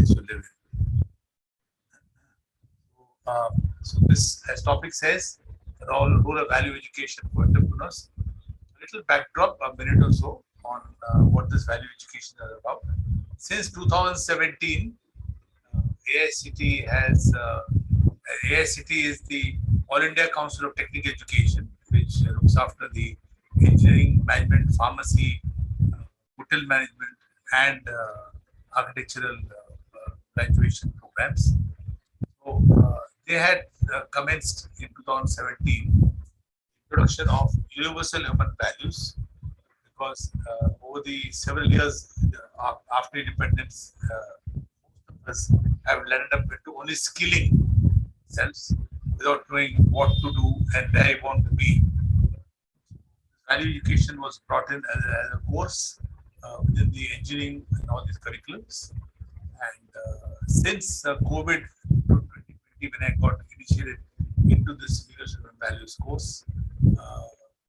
place to live in. So this, as topic says, role of value education for entrepreneurs. A little backdrop, a minute or so, on what this value education is about. Since 2017, AICT has AICT is the All India Council of Technical Education, which looks after the engineering, management, pharmacy, hotel management, and architectural graduation programs. So they had commenced in 2017 introduction of universal human values, because over the several years after independence, most of us have landed up into only skilling themselves without knowing what to do and where you want to be. Value education was brought in as a course within the engineering and all these curriculums. And since COVID 2020, when I got initiated into this leadership and values course,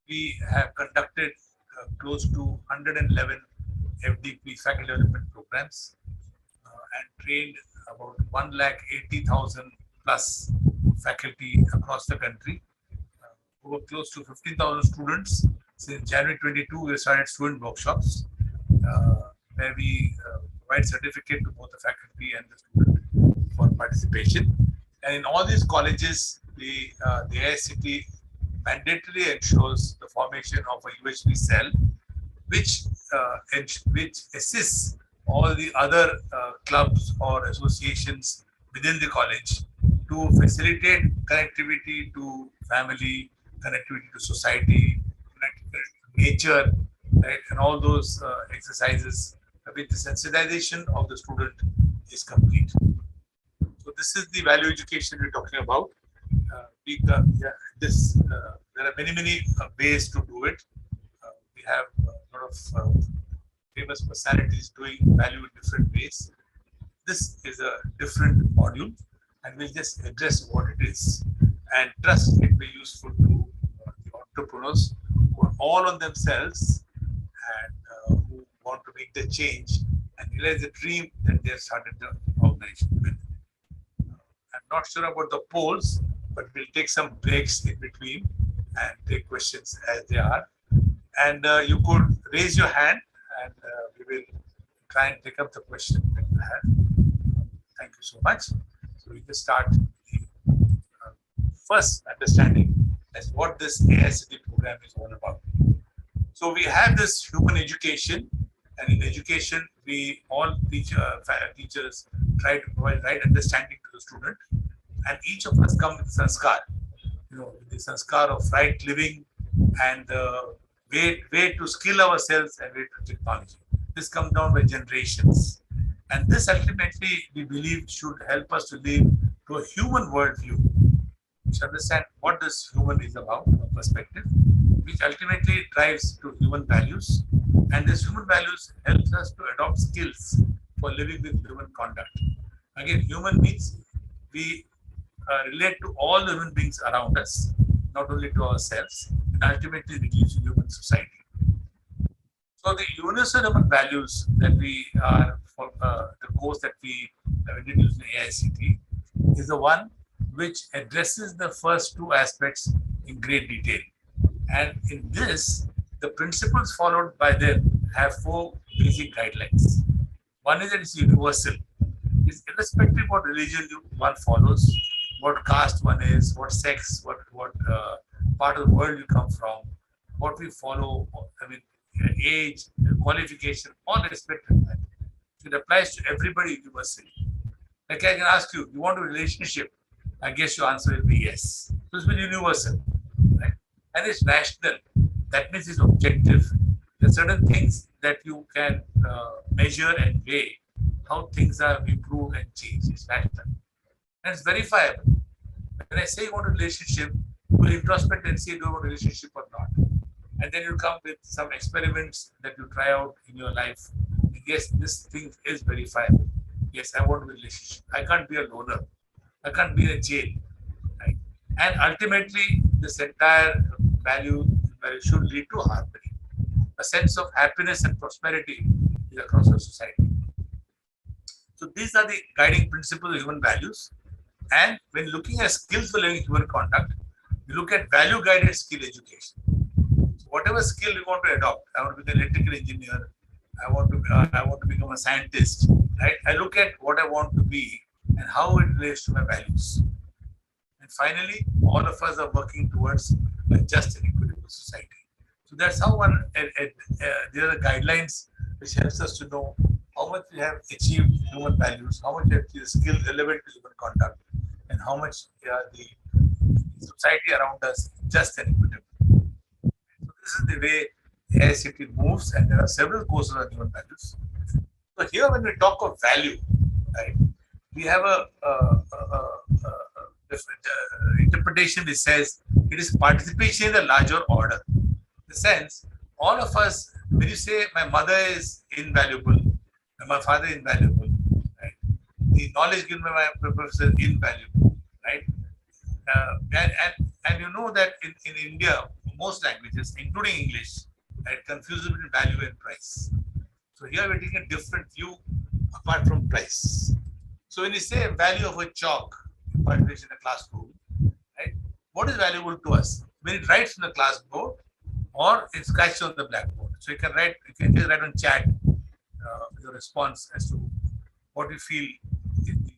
we have conducted close to 111 FDP faculty development programs and trained about 180,000 plus faculty across the country. Over close to 15,000 students. Since January 22, we started student workshops where we provide certificate to both the faculty and the student for participation. And in all these colleges, the AICT mandatorily ensures the formation of a UHV cell, which assists all the other clubs or associations within the college to facilitate connectivity to family, connectivity to society, connectivity to nature, right? And all those exercises with the sensitization of the student is complete. So this is the value education we're talking about. There are many ways to do it. We have a lot of famous personalities doing value in different ways. This is a different module, and we'll just address what it is. And trust it will be useful to the entrepreneurs who are all on themselves and who want to make the change and realize the dream that they have started the organization with. I'm not sure about the polls, but we'll take some breaks in between and take questions as they are. And you could raise your hand and we will try and take up the question that you have. Thank you so much. So we just start the first understanding as what this AICT program is all about. So we have this human education, and in education, we all teachers try to provide right understanding to the student, and each of us come with sanskar, with the sanskar of right living and the way to skill ourselves and way to technology. This comes down by generations, and this ultimately we believe should help us to live to a human worldview, which understand what this human is about, a perspective, which ultimately drives to human values, and this human values helps us to adopt skills for living with human conduct. Again, human means we relate to all the human beings around us, not only to ourselves, and ultimately it leads to human society. So the universal human values that we are for the course that we have introduced in AICT is the one which addresses the first two aspects in great detail. And in this, the principles followed by them have four basic guidelines. One is that it's universal. It's irrespective of what religion one follows, what caste one is, what sex, what part of the world you come from, what we follow, age, qualification, all respect of that. It applies to everybody universally. Like I can ask you, you want a relationship? I guess your answer will be yes. So it's been universal, right? And it's rational. That means it's objective. There are certain things that you can measure and weigh how things are improved and changed. It's rational. And it's verifiable. When I say you want a relationship, you will introspect and say, do you want a relationship or not? And then you come with some experiments that you try out in your life. And yes, this thing is verifiable. Yes, I want a relationship. I can't be a loner. I can't be in a jail. Right? And ultimately, this entire value should lead to harmony. A sense of happiness and prosperity is across our society. So these are the guiding principles of human values. And when looking at skills for living human conduct, we look at value-guided skill education. So whatever skill we want to adopt, I want to be an electrical engineer, I want to become a scientist, right? I look at what I want to be and how it relates to my values. And finally, all of us are working towards a just and equitable society. So that's how there are guidelines which helps us to know how much we have achieved human values, how much we have achieved skill relevant to human conduct, and how much the society around us just and equitable. So this is the way AICTE moves, and there are several courses on human values. So here, when we talk of value, right, we have a different interpretation which says it is participation in the larger order. In the sense, all of us, when you say my mother is invaluable, my father is invaluable, right? The knowledge given by my professor is invaluable, right? And you know that in India, most languages, including English, right, confuses between value and price. So here we're taking a different view apart from price. So when you say value of a chalk, in a classroom, right? What is valuable to us? When it writes on the classboard or it's scratched on the blackboard. So you can just write on chat your response as to what you feel is the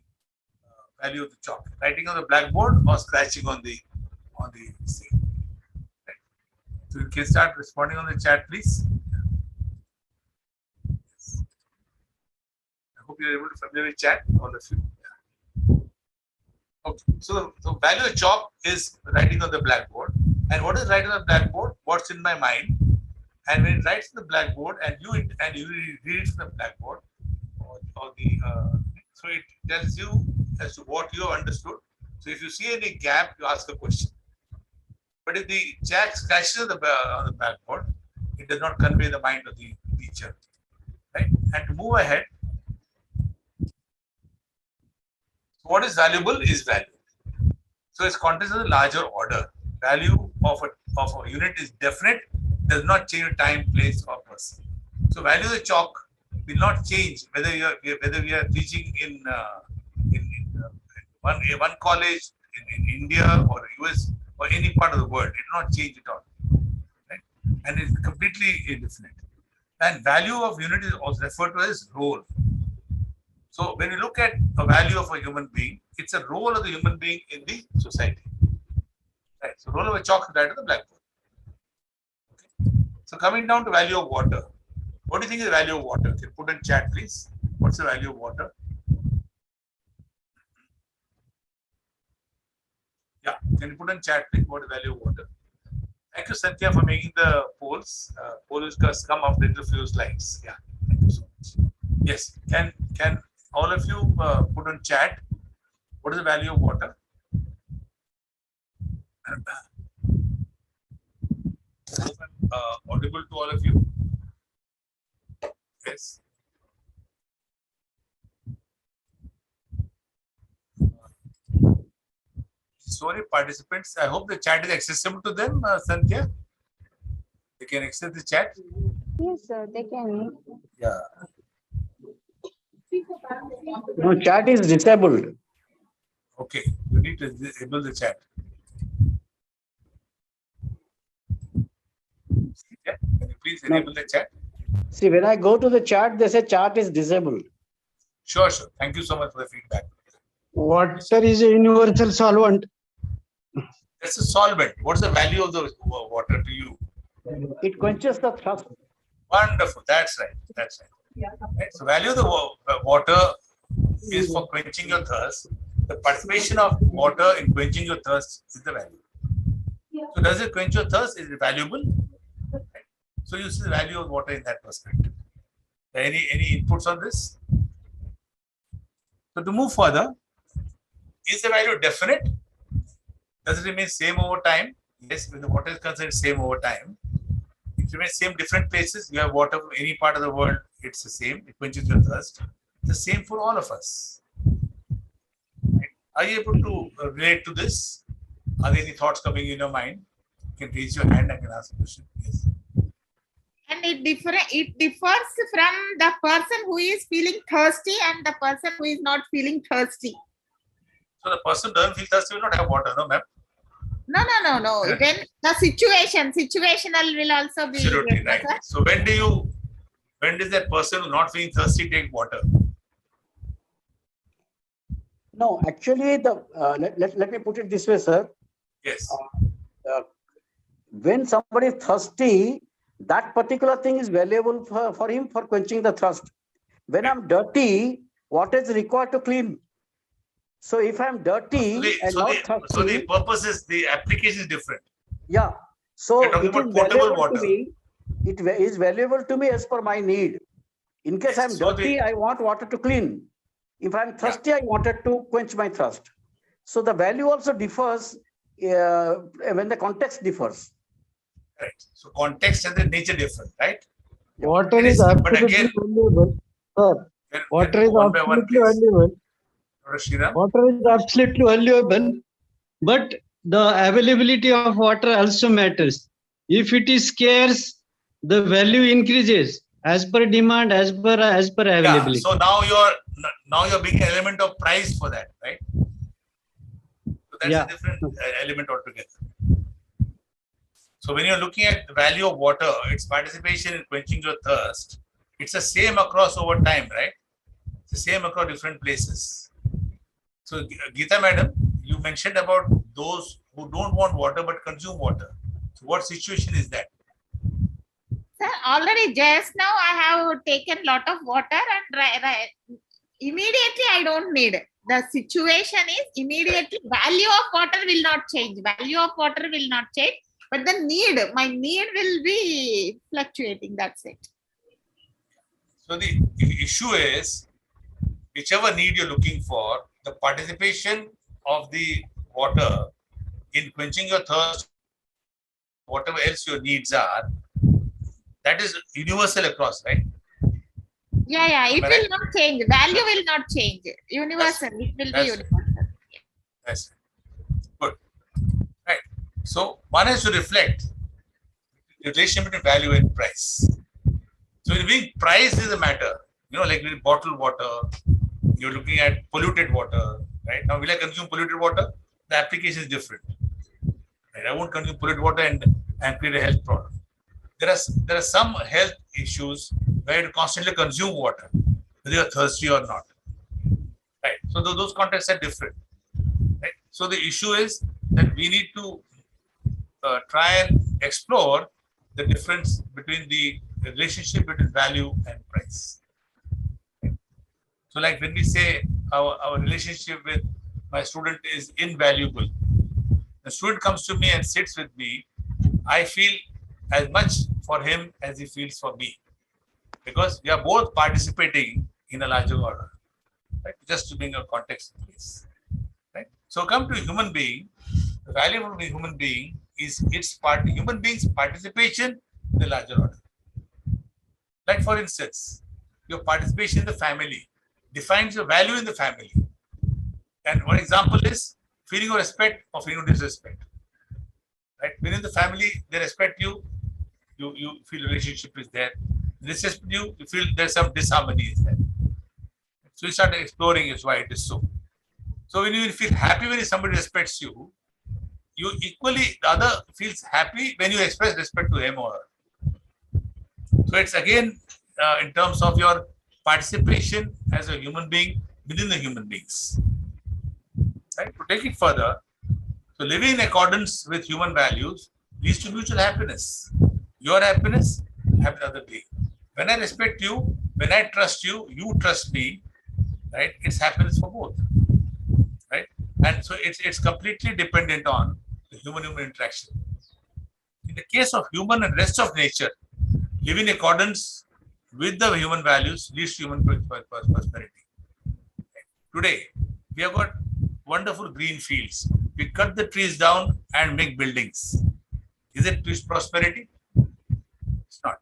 value of the chalk. Writing on the blackboard or scratching on the scene. Right? So you can start responding on the chat, please. Yes. I hope you're able to familiar with chat, all of you. Okay. So value of chalk is writing on the blackboard. And what is writing on the blackboard? What's in my mind? And when it writes on the blackboard and you read it from the blackboard, so it tells you as to what you have understood. So if you see any gap, you ask a question. But if the chat scratches on the blackboard, it does not convey the mind of the teacher. Right? And to move ahead, what is valuable is value. So its context is a larger order. Value of a unit is definite, does not change time, place, or person. So value of the chalk will not change whether we are teaching in one college in India or US or any part of the world. It will not change at all. Right? And it's completely indefinite. And value of unit is also referred to as role. So when you look at a value of a human being, it's a role of the human being in the society. Right. So role of a chalk is right on the blackboard. Okay. So coming down to value of water. What do you think is the value of water? Can you put in chat, please? What's the value of water? Yeah. Can you put in chat, please? What is the value of water? Thank you, Santhya, for making the polls. Polls come up with a few slides. Yeah. Thank you so much. Yes. Can all of you put on chat what is the value of water? Audible to all of you? Yes. So many participants. I hope the chat is accessible to them, Santhya. They can access the chat. Yes, sir, they can. Yeah. No, chat is disabled. Okay, you need to disable the chat. Yeah. Can you please enable the chat? See, when I go to the chat, they say chat is disabled. Sure. Thank you so much for the feedback. Water is a universal solvent. That's a solvent. What's the value of the water to you? It quenches the thirst. Wonderful. That's right. Right. So value of the water is for quenching your thirst. The participation of water in quenching your thirst is the value. So does it quench your thirst? Is it valuable? Right. So you see the value of water in that perspective. Any inputs on this? So to move further, is the value definite? Does it remain same over time? Yes, when the water is concerned, same over time. It remains same different places. You have water from any part of the world, it's the same. It quenches your thirst. It's the same for all of us. Right? Are you able to relate to this? Are there any thoughts coming in your mind? You can raise your hand. I can ask a question. Yes. And it differs from the person who is feeling thirsty and the person who is not feeling thirsty. So the person doesn't feel thirsty will not have water, no, ma'am? No. Yeah. When the situational will also be. Absolutely yes, right. sir. So when does that person who not feeling thirsty take water? No, actually, let me put it this way, sir. Yes. When somebody is thirsty, that particular thing is valuable for him for quenching the thirst. When I'm dirty, what is required to clean? So if I'm dirty and not thirsty, So the purpose is, the application is different. yeah. So You're talking it is about potable valuable water. to me. It is valuable to me as per my need. In case Yes, I'm so dirty, I want water to clean. If I'm thirsty, I wanted to quench my thirst. So the value also differs when the context differs. Right. So context and the nature different, right? Water It is is- but absolutely again- valuable. Sir, Can water we is go one by one, absolutely please? valuable. Dr. Sriram? Water is absolutely valuable, but the availability of water also matters. If it is scarce, the value increases as per demand, as per Yeah. availability. So now you're being an element of price for that, right? So that's Yeah. a different element altogether. So when you're looking at the value of water, its participation in quenching your thirst, it's the same across over time, right? It's the same across different places. So Geeta madam, you mentioned about those who don't want water but consume water. So what situation is that? Sir, already just now I have taken lot of water and immediately I don't need. The situation is immediately value of water will not change. Value of water will not change, but the need, my need will be fluctuating. That's it. So the issue is, whichever need you're looking for, the participation of the water in quenching your thirst, whatever else your needs are, that is universal across, right? Yeah. It Am I will right? not change. Value will not change. Universal. It will be that's- universal. Yes. Good. Right. So one has to reflect the relationship between value and price. So in being price is a matter, like with bottled water, you're looking at polluted water, right? Now, will I consume polluted water? The application is different. Right? I won't consume polluted water and create a health problem. There are some health issues where you constantly consume water, whether you're thirsty or not. Right. So those contexts are different. Right. So the issue is that we need to try and explore the difference between the relationship between value and price. Right. So like when we say our relationship with my student is invaluable, the student comes to me and sits with me, I feel as much for him as he feels for me, because we are both participating in a larger order. Right? Just to bring a context in place. Right? So come to human being. The value of a human being is human being's participation in the larger order. Like for instance, your participation in the family defines your value in the family. And one example is feeling of respect or feeling of disrespect. Right? Within the family, they respect you, you feel relationship is there. Disrespect you feel there's some disharmony is there. So you start exploring is why it is so. So when you feel happy when somebody respects you, you equally, the other feels happy when you express respect to him or her. So it's again in terms of your participation as a human being within the human beings. Right? To take it further, so living in accordance with human values leads to mutual happiness. Your happiness, happy the other being. When I respect you, when I trust you, you trust me, right? It's happiness for both, right? And so it's completely dependent on the human-human interaction. In the case of human and rest of nature, living in accordance with the human values leads to human prosperity. Today, we have got wonderful green fields. We cut the trees down and make buildings. Is it prosperity? It's not,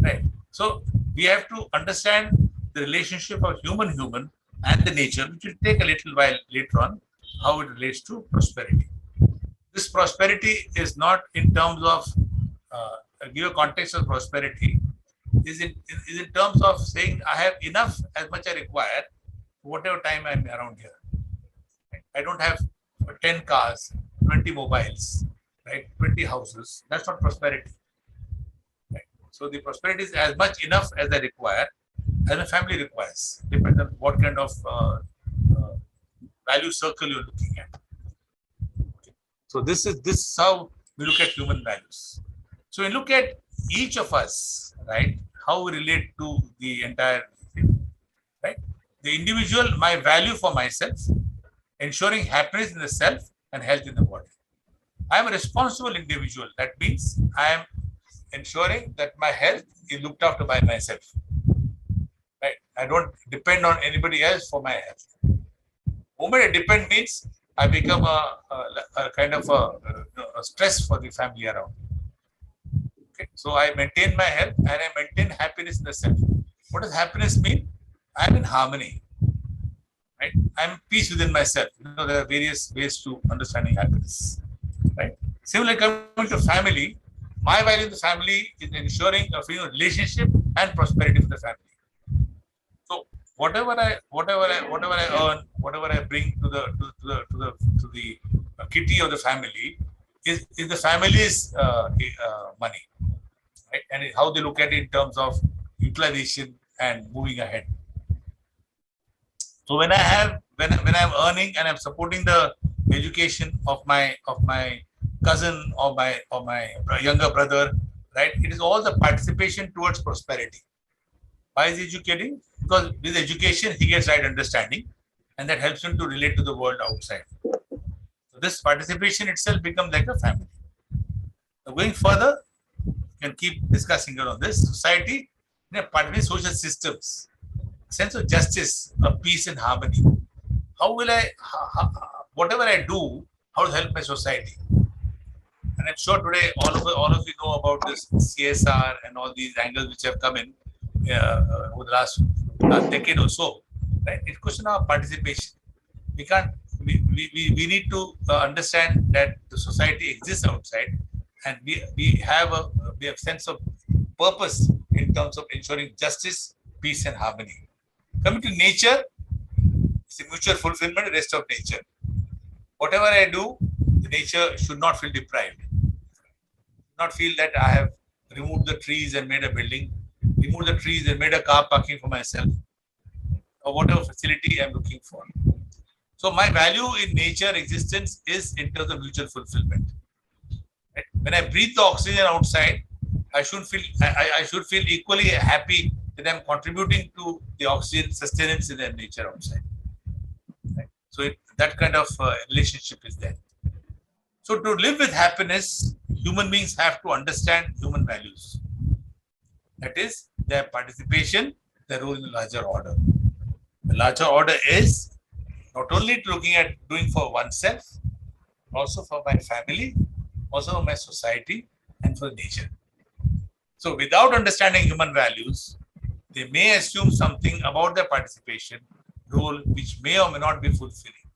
right? So we have to understand the relationship of human and the nature, which will take a little while later on, how it relates to prosperity. This prosperity is not in terms of, give a context of prosperity. is in terms of saying I have enough as much I require, whatever time I'm around here. Right? I don't have 10 cars, 20 mobiles, right? 20 houses. That's not prosperity. Right? So the prosperity is as much enough as I require, as my family requires, depending on what kind of value circle you're looking at. Okay. So this is how we look at human values. So we look at each of us, right? How we relate to the entire thing, right? The individual, my value for myself, ensuring happiness in the self and health in the body. I am a responsible individual. That means I am ensuring that my health is looked after by myself. Right? I don't depend on anybody else for my health. The moment I depend means I become a kind of a stress for the family around. Okay? So I maintain my health and I maintain happiness in the self. What does happiness mean? I am in harmony. Right? I am peace within myself. There are various ways to understanding happiness. Right? Similarly, coming to family, my value in the family is ensuring a relationship and prosperity for the family. So whatever I earn, whatever I bring to the kitty of the family is the family's money, right? And how they look at it in terms of utilization and moving ahead. So when I'm earning and I'm supporting the education of my cousin or my younger brother, right? It is all the participation towards prosperity. Why is he educating? Because with education he gets right understanding, and that helps him to relate to the world outside. So this participation itself becomes like a family. So going further, you can keep discussing on this. Society, part of social systems, sense of justice, of peace and harmony. How will whatever I do, how to help my society? And I'm sure today all of you know about this CSR and all these angles which have come in over the last decade or so. Right? It's a question of participation. We need to understand that the society exists outside, and we have a sense of purpose in terms of ensuring justice, peace and harmony. Coming to nature, it's a mutual fulfillment, the rest of nature. Whatever I do, the nature should not feel deprived. Not feel that I have removed the trees and made a building, removed the trees and made a car parking for myself, or whatever facility I'm looking for. So my value in nature existence is in terms of mutual fulfillment. Right? When I breathe the oxygen outside, I should feel equally happy that I'm contributing to the oxygen sustenance in the nature outside. Right? So that kind of relationship is there. So to live with happiness, human beings have to understand human values. That is their participation, their role in the larger order. The larger order is not only looking at doing for oneself, also for my family, also for my society, and for nature. So without understanding human values, they may assume something about their participation role which may or may not be fulfilling.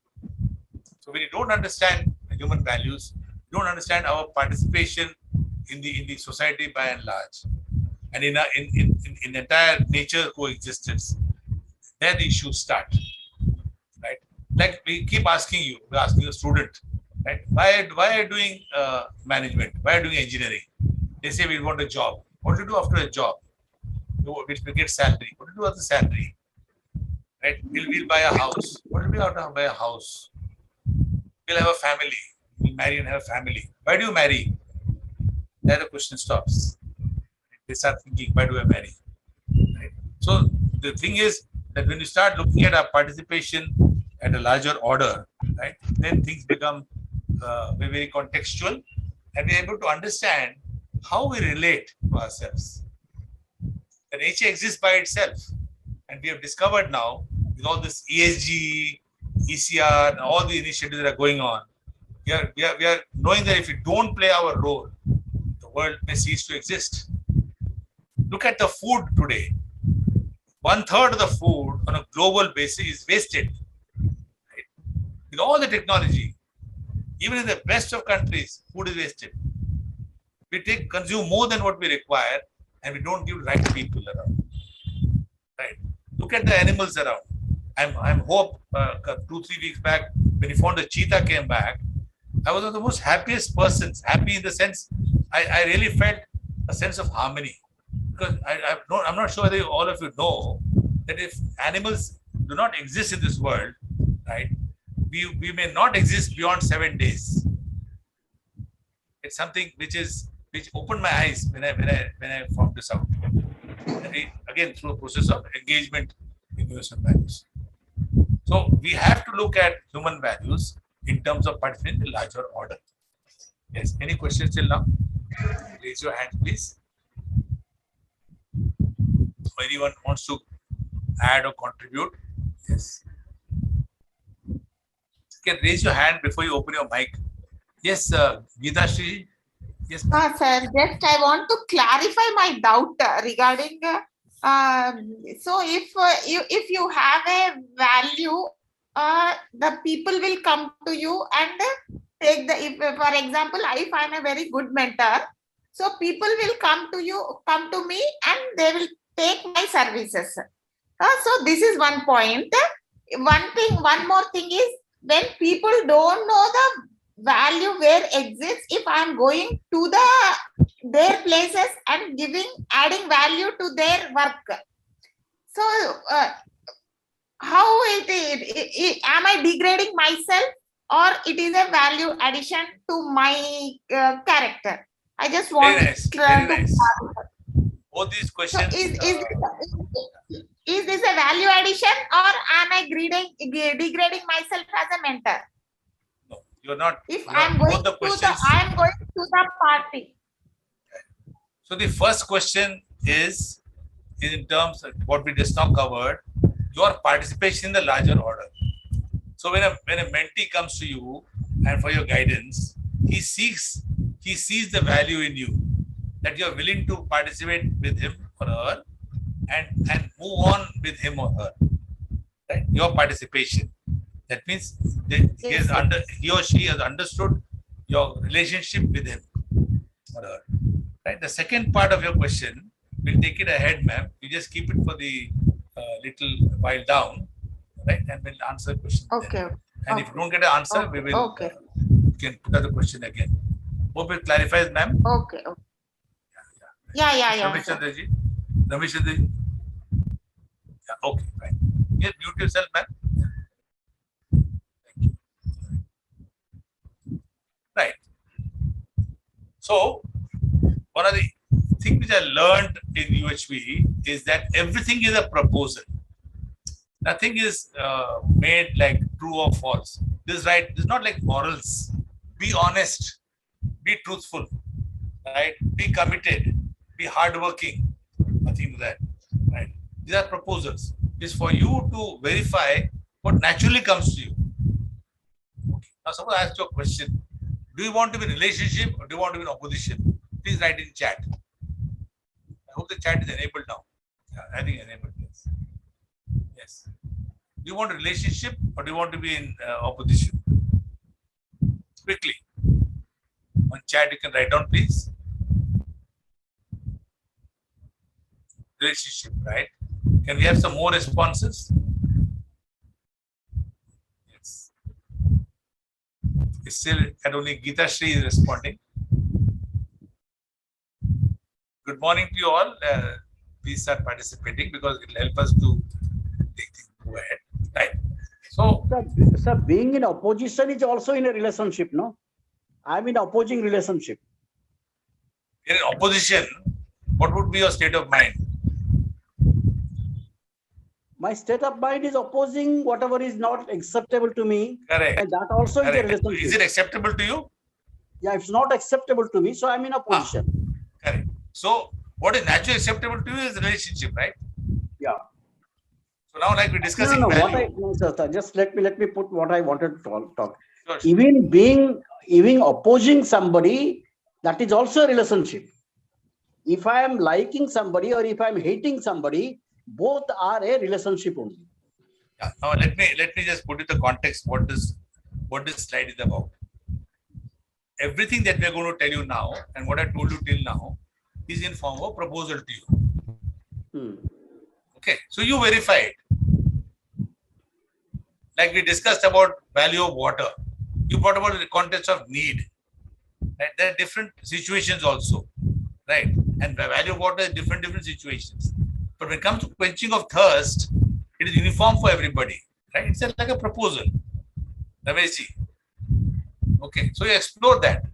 So when you don't understand human values, you don't understand our participation in the society by and large, and in entire nature coexistence, there the issues start. Right? Like we keep asking you, we're asking a student, right? Why are you doing management? Why are you doing engineering? They say we want a job. What do you do after a job? We get salary. What do you do after salary? Right? We'll buy a house. What do we do after buy a house? We'll have a family. We'll marry and have a family. Why do you marry? There the question stops. They start thinking, why do I marry? Right? So the thing is that when you start looking at our participation at a larger order, right, then things become very, very contextual, and we're able to understand how we relate to ourselves. The nature exists by itself, and we have discovered now with all this ESG, ECR, and all the initiatives that are going on, we are knowing that if we don't play our role, the world may cease to exist. Look at the food today. 1/3 of the food on a global basis is wasted. Right? With all the technology, even in the best of countries, food is wasted. We consume more than what we require, and we don't give right people around. Right? Look at the animals around. I'm hope 2-3 weeks back when he found the cheetah came back, I was one of the most happiest persons. Happy in the sense I really felt a sense of harmony, because I'm not sure whether all of you know that if animals do not exist in this world, right, we may not exist beyond 7 days. It's something which opened my eyes when I found this out. Again, through a process of engagement in universal values. So we have to look at human values in terms of participating in the larger order. Yes. Any questions till now? Raise your hand, please. If anyone wants to add or contribute? Yes. You can raise your hand before you open your mic. Yes, Geeta Shri. Yes. Sir, just I want to clarify my doubt regarding. So if you have a value, the people will come to you and take the. If, for example, if I'm a very good mentor, so people will come to me, and they will take my services. So this is one point. One more thing is, when people don't know the value where exists, if I'm going to their places and adding value to their work, so how am I degrading myself, or it is a value addition to my character? I just want Very nice. to Very nice. clarify. Both these So questions. is this a value addition, or am I degrading myself as a mentor? No, you're not. If you're I'm not- going both the to questions. I'm going to the party. So the first question is in terms of what we just now covered, your participation in the larger order. So when a mentee comes to you and for your guidance, he sees the value in you, that you're willing to participate with him or her and move on with him or her. Right? Your participation. That means he or she has understood your relationship with him or her. Right? The second part of your question, we'll take it ahead, ma'am. You just keep it for the little while down, right? And we'll answer the question. Okay. Then. And if you don't get an answer, we will Okay. you can put out the question again. Hope it clarifies, ma'am. Okay. Yeah. Ramesh Chandraji. Ramesh Chandraji. Yeah, okay, fine. Yes, mute yourself, ma'am. Thank you. Right. So, one of the things which I learned in UHV is that everything is a proposal. Nothing is made like true or false. This is right. This is not like morals. Be honest. Be truthful. Right? Be committed. Be hardworking. Nothing to that. Right? These are proposals. It's for you to verify what naturally comes to you. Okay. Now, suppose I ask you a question. Do you want to be in a relationship or do you want to be in opposition? Please write in chat. I hope the chat is enabled now. Yeah, I think enabled. Yes. Yes. Do you want a relationship or do you want to be in opposition? Quickly. On chat, you can write down, please. Relationship, right? Can we have some more responses? Yes. It's still at only Geeta Shri is responding. Good morning to you all. Please start participating because it will help us to take things go ahead. Right. So, Sir, being in opposition is also in a relationship, no? I'm in opposing relationship. in opposition, what would be your state of mind? My state of mind is opposing whatever is not acceptable to me. Correct. And that also is a Correct. relationship. Is it acceptable to you? Yeah, it's not acceptable to me, so I'm in opposition. Correct. So, what is naturally acceptable to you is relationship, right? Yeah. So now, like we're discussing No, value. sir, just let me put what I wanted to talk. Sure. Even opposing somebody, that is also a relationship. If I am liking somebody or if I'm hating somebody, both are a relationship only. Yeah. Now let me just put in the context what this slide is about. Everything that we are going to tell you now and what I told you till now is in form of proposal to you. Hmm. Okay, so you verify it. Like we discussed about value of water, you brought about the context of need. Right? There are different situations also, right? And the value of water is different situations. But when it comes to quenching of thirst, it is uniform for everybody, right? It's like a proposal. Rameshji. Okay, so you explore that.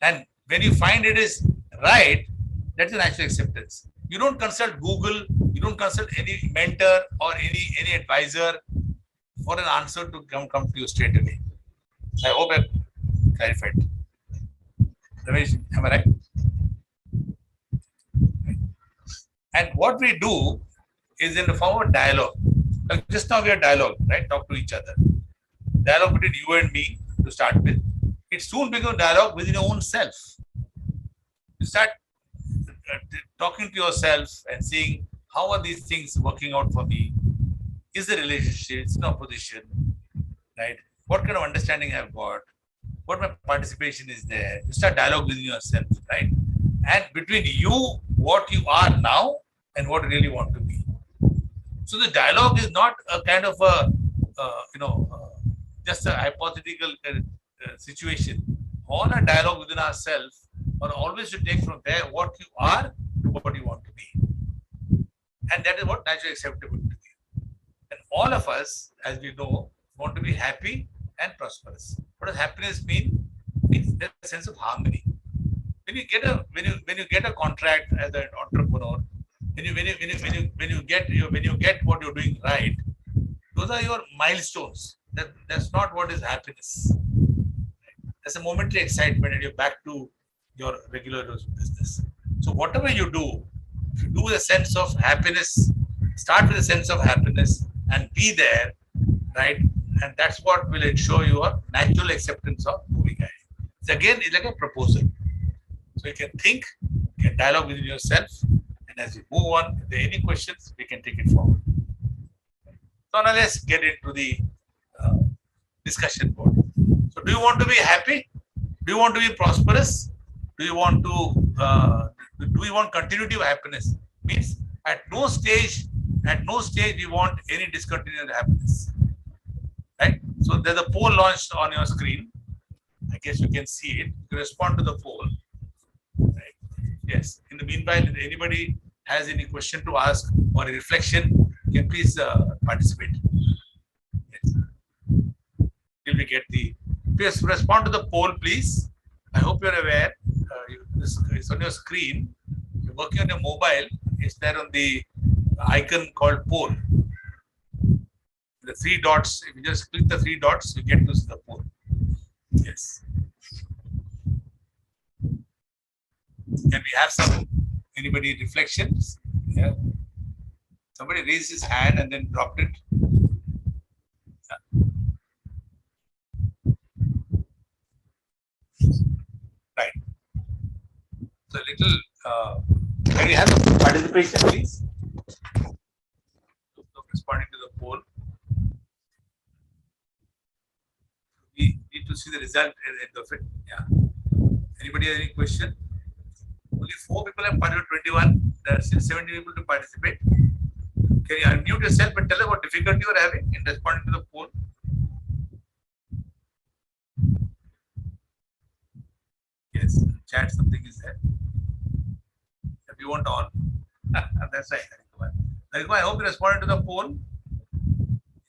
And when you find it is right, that's an actual acceptance. You don't consult Google, you don't consult any mentor or any advisor for an answer to come to you straight away. I hope I clarified. Ramesh, am I right? And what we do is in the form of dialogue. Like just now we are dialogue, right? Talk to each other. Dialogue between you and me to start with. It soon becomes dialogue within your own self. You start talking to yourself and seeing how are these things working out for me? Is the relationship in opposition, right? What kind of understanding I've got? What my participation is there? You start dialogue within yourself, right? And between you, what you are now, and what you really want to be. So the dialogue is not a kind of a, just a hypothetical situation. All our dialogue within ourselves are always to take from there what you are to what you want to be. And that is what naturally acceptable to you. And all of us, as we know, want to be happy and prosperous. What does happiness mean? It means a sense of harmony. When you get a contract as an entrepreneur, when you get what you're doing right, those are your milestones. That's not what is happiness. That's a momentary excitement, and you're back to your regular business. So whatever you do, if you do with a sense of happiness, start with a sense of happiness and be there, right? And that's what will ensure your natural acceptance of moving ahead. So again, it's like a proposal. So you can think, you can dialogue within yourself, and as we move on, if there are any questions, we can take it forward. So now let's get into the discussion board. So do you want to be happy? Do you want to be prosperous? Do you want continuity of happiness? Means at no stage we want any discontinuity of happiness. Right? So there's a poll launched on your screen. I guess you can see it. You respond to the poll. Right? Yes. In the meanwhile, if anybody has any question to ask or a reflection, you can please participate. Yes. Till we get the. Please respond to the poll, please. I hope you're aware. It's on your screen. You're working on your mobile. It's there on the icon called poll. The three dots. If you just click the three dots, you get to see the poll. Yes. Can we have anybody reflections? Yeah. Somebody raised his hand and then dropped it. Yeah. Right. So can we have some participation, please? Responding to the poll. We need to see the result at the end of it. Yeah. Anybody have any question? Only 4 people have participated, 21. There are still 70 people to participate. Can you unmute yourself and tell us what difficulty you are having in responding to the poll? Yes, chat something is there. If you want all. That's right. I hope you responded to the poll.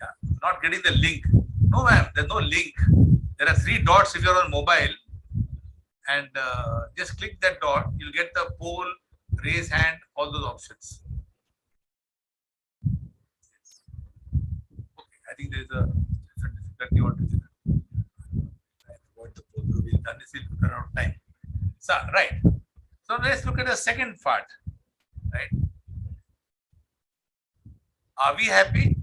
Yeah, not getting the link. No, ma'am, there's no link. There are 3 dots if you're on mobile. And just click that dot, you'll get the poll, raise hand, all those options. Yes. Okay, I think there is a difficulty altogether. What the poll will be done is it run out of time. So, right. So let's look at the second part. Right? Are we happy?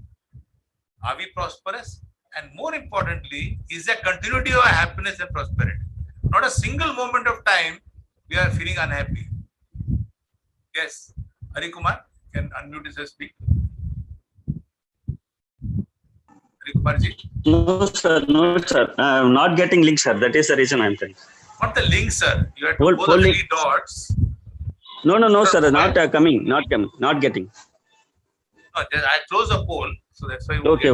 Are we prosperous? And more importantly, is there continuity of happiness and prosperity? Not a single moment of time we are feeling unhappy. Yes, Hari Kumar can unmute his speak. Hari Kumar ji. No, sir. I am not getting link, sir. That is the reason I am telling. Not the link, sir. You have to go the 3 dots. No, sir. Not coming. Not coming. Not getting. No, I close the poll, so that's why. Okay,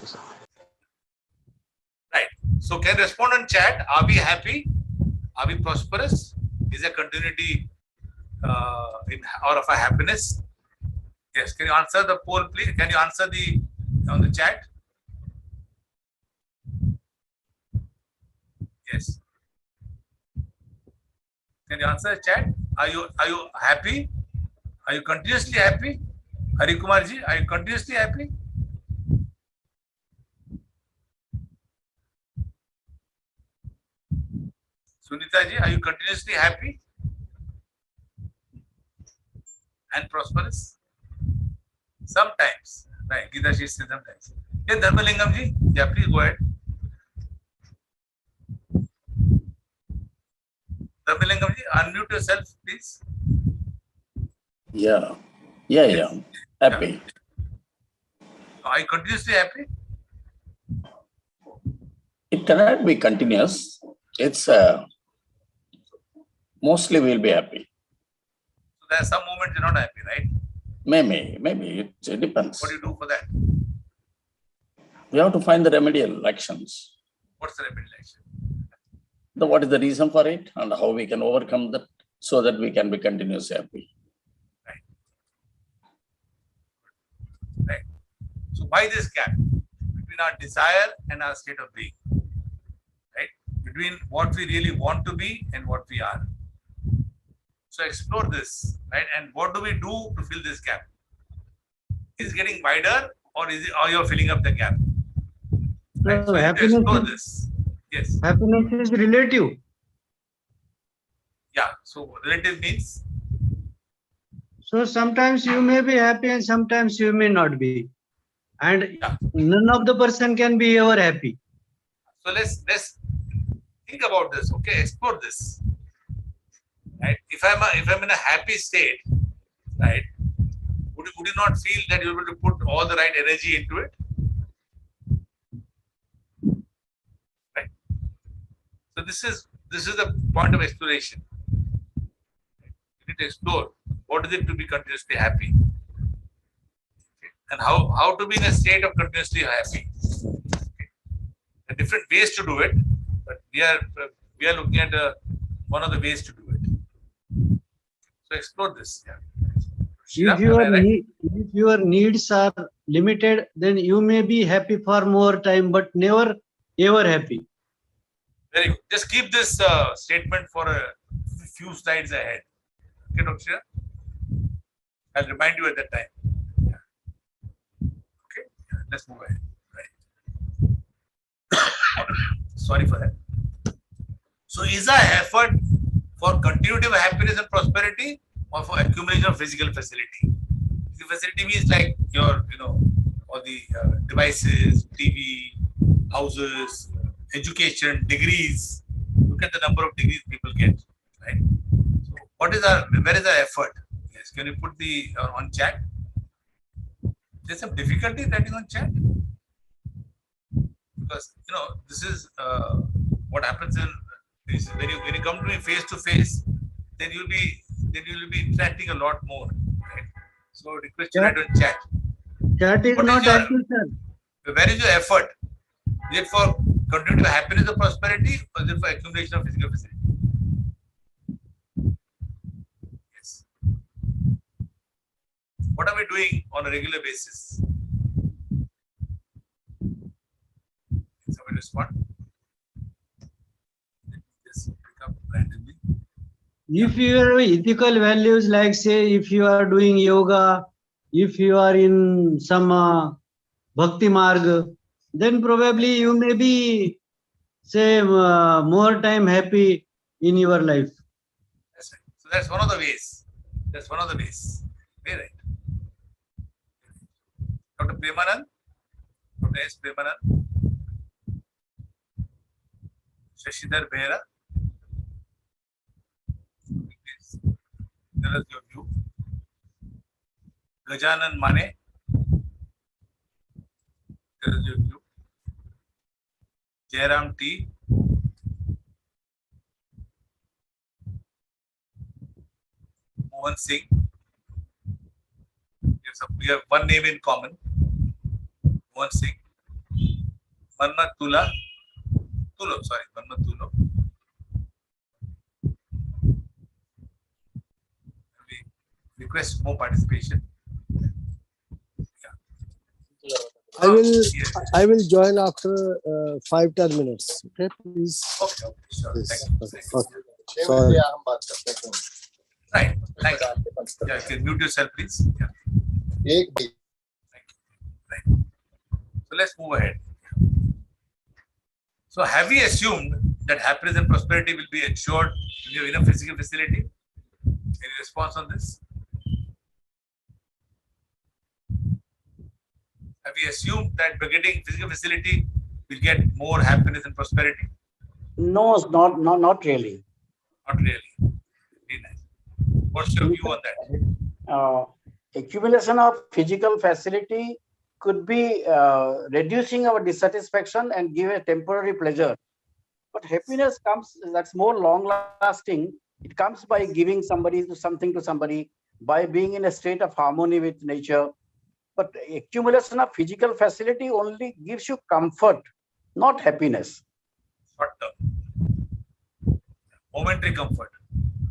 sir. Right. So can respond on chat. Are we happy? Are we prosperous? Is there continuity in or of a happiness? Yes. Can you answer the poll, please? Can you answer on the chat? Yes. Can you answer the chat? Are you happy? Are you continuously happy? Hari Kumar ji, are you continuously happy? Sunita ji, are you continuously happy and prosperous? Sometimes, right? Gita ji says sometimes. Yeah, Dharmalingam ji, yeah, please go ahead. Dharmalingam ji, unmute yourself, please. Yeah. Happy. Are you continuously happy? It cannot be continuous. It's mostly we'll be happy. So there are some moments you're not happy, right? Maybe it depends. What do you do for that? We have to find the remedial actions. What's the remedial action? What is the reason for it and how we can overcome that so that we can be continuously happy. Right. So why this gap between our desire and our state of being? Right? Between what we really want to be and what we are. So explore this, right? And what do we do to fill this gap? Is it getting wider or you're filling up the gap? Right? No, So you have to explore this. Yes. Happiness is relative. Yeah. So relative means So sometimes you may be happy and sometimes you may not be. And Yeah. none of the person can be ever happy. so. Let's think about this. Okay, explore this. Right. If I'm in a happy state, right? Would you not feel that you're able to put all the right energy into it? Right. So this is the point of exploration. You need to explore what is it to be continuously happy, and how to be in a state of continuously happy. Okay. There are different ways to do it, but we are looking at one of the ways to do it. So explore this. Yeah. If your needs are limited, then you may be happy for more time, but never ever happy. Very good. Just keep this statement for a few slides ahead. Okay, Dr. Shira? I'll remind you at that time. Yeah. Okay, yeah, let's move ahead. Right. Sorry for that. So, is our effort for continuity of happiness and prosperity, or for accumulation of physical facility? The facility means like your, all the devices, TV, houses, education, degrees. Look at the number of degrees people get, right? So, where is our effort? Yes, can you put the on chat? There's some difficulty writing on chat because this is what happens when you come to me face to face, then you'll be interacting a lot more, right? So request you write on chat. That is What is not your- active, sir. Where is your effort? Is it for continuity of happiness or prosperity, or is it for accumulation of physical facility? Yes. What are we doing on a regular basis? Can somebody respond? Let me just pick up randomly. If your ethical values, like say, if you are doing yoga, if you are in some bhakti marg, then probably you may be, say, more time happy in your life. That's right. So that's one of the ways. Very right. Dr. Premanand, Dr. S. Premanand, Shashidhar Behra. Please tell us your view. Gajanan Mane, tell us your view. Jairam T. Mohan Singh. We have one name in common. Mohan Singh. Manmat Tulo. Manmat Tulo. We request more participation. I will Yes. I will join after 5-10 minutes. Okay, please. Okay, sure. Yes. Thank you. Okay. Sorry. Right. Thank you. Yeah, you can mute yourself, please. Yeah. Right. So let's move ahead. So have we assumed that happiness and prosperity will be ensured in your inner physical facility? Any response on this? Have we assumed that by getting physical facility, we'll get more happiness and prosperity? No, it's not really. Not really. Very nice. What's your view on that? Accumulation of physical facility could be reducing our dissatisfaction and give a temporary pleasure. But happiness comes, that's more long lasting. It comes by giving something to somebody, by being in a state of harmony with nature. But accumulation of physical facility only gives you comfort, not happiness. Short term. Momentary comfort.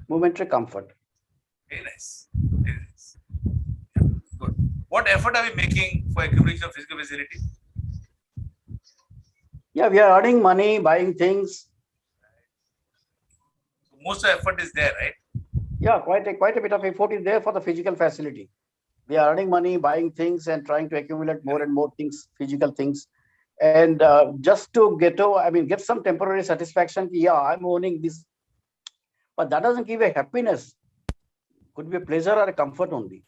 Momentary comfort. Very nice. Very nice. Yeah, good. What effort are we making for accumulation of physical facility? Yeah, we are earning money, buying things. So most of the effort is there, right? Yeah, quite a bit of effort is there for the physical facility. We are earning money, buying things, and trying to accumulate more and more things, physical things, and just to get some temporary satisfaction. Yeah, I'm owning this, but that doesn't give a happiness. Could be a pleasure or a comfort only.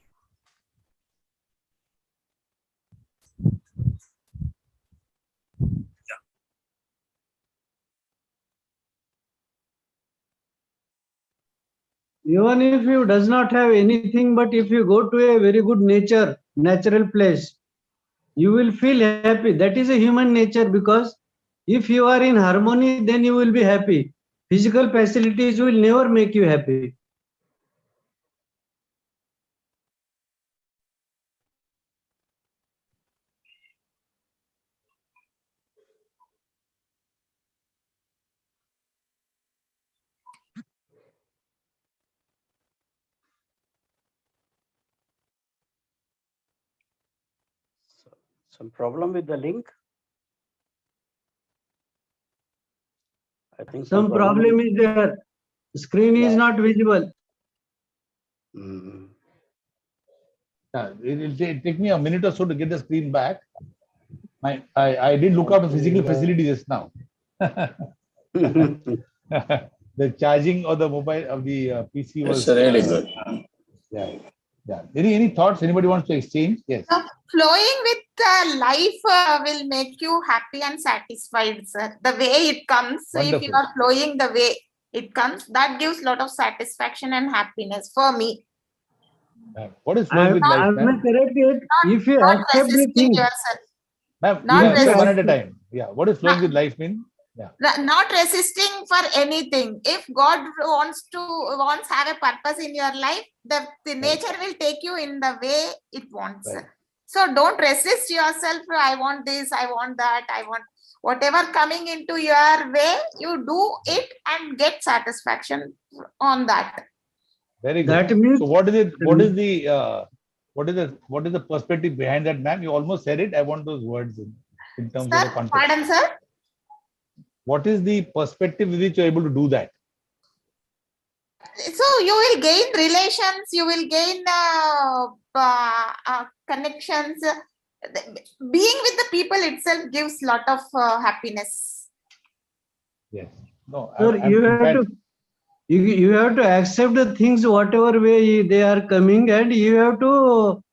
Even if you does not have anything, but if you go to a very good natural place, you will feel happy. That is a human nature, because if you are in harmony, then you will be happy. Physical facilities will never make you happy. Some problem with the link? I think Some problem is there. Screen is Yeah. not visible. Mm. It will take me a minute or so to get the screen back. I did look out a physical facility just now. The charging of the mobile of the PC was It's really good. Yeah. Any thoughts? Anybody wants to exchange? Yes. So flowing with life will make you happy and satisfied, sir. The way it comes, so if you Wonderful. are flowing the way it comes, that gives a lot of satisfaction and happiness for me. What is flowing with life, I'm ma'am? correct it. If you Not accept the resisting thing, yourself. Ma'am, Not yeah, resisting. one at a time. Yeah. What is flowing with life mean? Not resisting for anything. If God wants have a purpose in your life, the nature will take you in the way it wants. Right. So don't resist yourself. I want this, I want that, I want whatever coming into your way, you do it and get satisfaction on that. Very good. that means So what is it? What is the perspective behind that, ma'am? You almost said it. I want those words in terms of the Sir, context. pardon, sir. What is the perspective with which you're able to do that? So you will gain relations, you will gain connections. Being with the people itself gives lot of happiness. Yes. No. sir, you have to accept the things whatever way they are coming, and you have to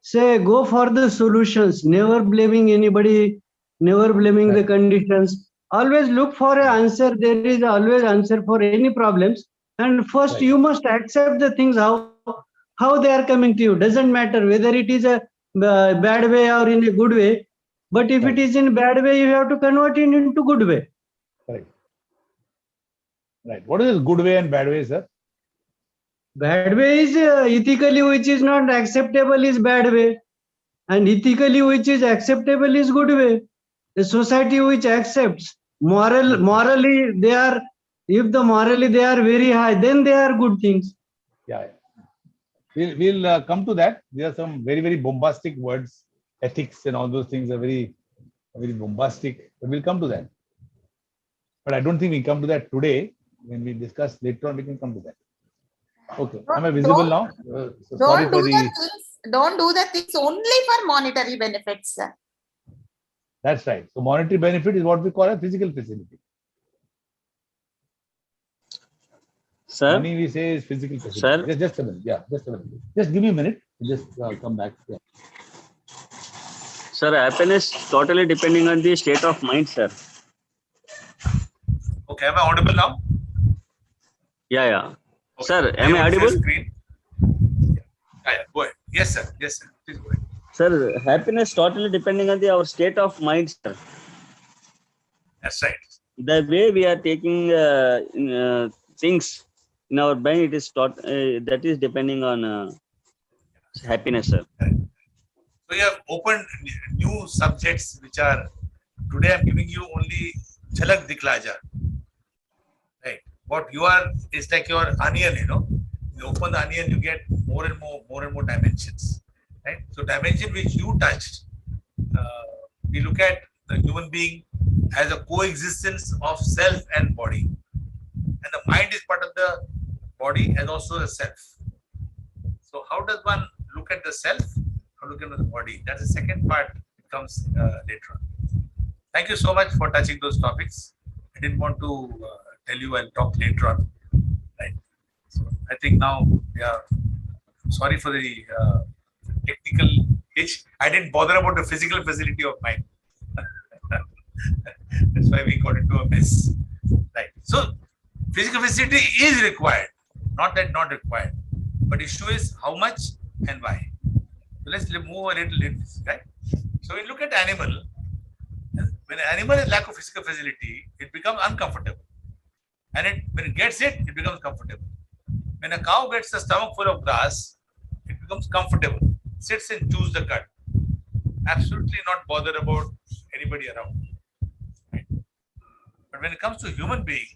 say go for the solutions. Never blaming anybody, never blaming the Right. conditions. Always look for an answer. There is always answer for any problems. And first Right. you must accept the things how they are coming to you. Doesn't matter whether it is a bad way or in a good way. But if Right. it is in bad way, you have to convert it into good way. Right. What is this good way and bad way, sir? Bad way is ethically which is not acceptable is bad way, and ethically which is acceptable is good way. A society which accepts morally they are, if the morally they are very high, then they are good things. Yeah. We'll come to that. There are some very, very bombastic words. Ethics and all those things are very bombastic, but we'll come to that. But I don't think we come to that today. When we discuss later on, we can come to that. Okay. Am I visible now? So sorry for the. Don't do the things only for monetary benefits, sir. That's right. So monetary benefit is what we call a physical facility. Sir, Money we say is physical facility. Sir? Just a minute. Yeah, just a minute. Just give me a minute. Just come back. Yeah. sir, happiness totally depending on the state of mind, sir. Okay, am I audible now? Yeah. Okay. Sir, am I Can you audible? share screen? Yeah, go ahead. Yes, sir. Yes, sir. Please go ahead. Sir, happiness totally depending on our state of mind, sir. That's right. The way we are taking things in our brain, it is that is depending on happiness, sir. So you have opened new subjects which are, today I'm giving you only Jhalak Dikhla Ja. Right. What you are is like your onion, you know. You open the onion, you get more and more dimensions. Right. So dimension which you touched, we look at the human being as a coexistence of self and body. And the mind is part of the body and also the self. So how does one look at the self? How look at the body? That's the second part. It comes later on. Thank you so much for touching those topics. I didn't want to tell you I'll talk later on. Right. So I think now, yeah, sorry for the technical hitch. I didn't bother about the physical facility of mine. That's why we got into a mess. Right. So physical facility is required, not that not required. But issue is how much and why. So let's move a little bit, right? So we look at animal. When an animal has lack of physical facility, it becomes uncomfortable. And when it gets it, it becomes comfortable. When a cow gets a stomach full of grass, it becomes comfortable. Sits and chews the cud. Absolutely not bothered about anybody around. Right? But when it comes to human being,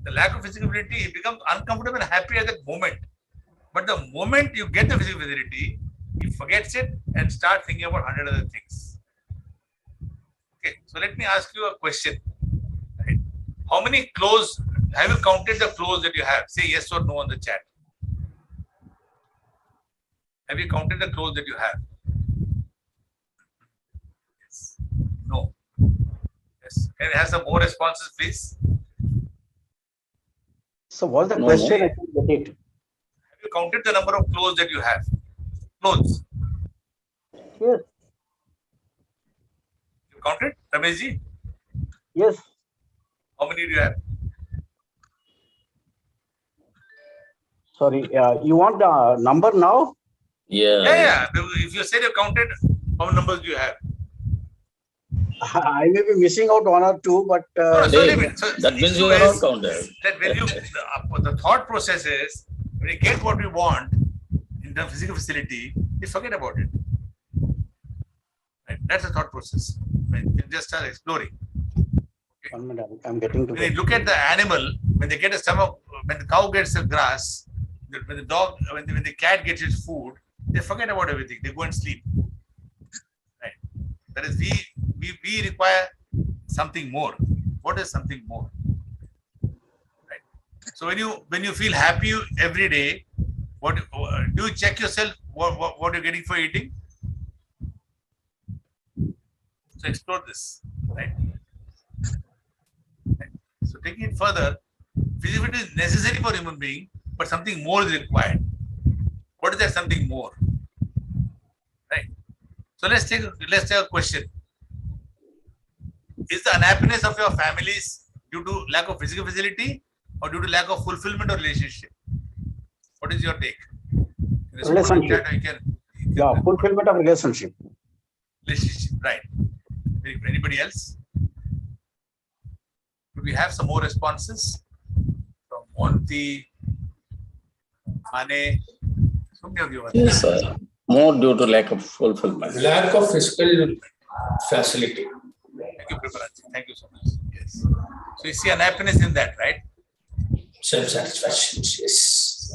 the lack of physical facility, it becomes uncomfortable and happy at that moment. But the moment you get the physical facility, he forgets it and start thinking about 100 other things. Okay, so let me ask you a question. Right? How many clothes, have you counted the clothes that you have? Say yes or no on the chat. Have you counted the clothes that you have? Yes. No. Yes. Can I have some more responses, please? So what's the No, question? no. I couldn't get it. Have you counted the number of clothes that you have? Clothes. Yes. You counted, Rameshji? Yes. How many do you have? Sorry. You want the number now? Yeah. If you said you counted, how many numbers do you have? I may be missing out one or two, but No, so Hey, leave it. So that means issue you are not is counted. that when you the thought process is when we get what we want in the physical facility, we forget about it. Right? That's the thought process. When you just start exploring. 1 minute, I'm getting to When you that. look at the animal, when they get a stomach, when the cow gets the grass, when the dog, when the cat gets its food, they forget about everything. They go and sleep. Right. That is, we require something more. What is something more? Right. So when you feel happy every day, what do you check yourself? What you're getting for eating? So explore this. Right. So taking it further, feasibility is necessary for human being, but something more is required. What is that something more? Right. So let's take a question. Is the unhappiness of your families due to lack of physical facility or due to lack of fulfillment or relationship? What is your take? Relationship. Yeah, fulfillment of relationship. Relationship, right. Anybody else? Could we have some more responses from Monty, Mane, Yes, more due to lack of fulfillment. Lack of physical facility. Thank you, Prabhaji. Thank you so much. Yes. So you see unhappiness in that, right? Self-satisfaction, yes.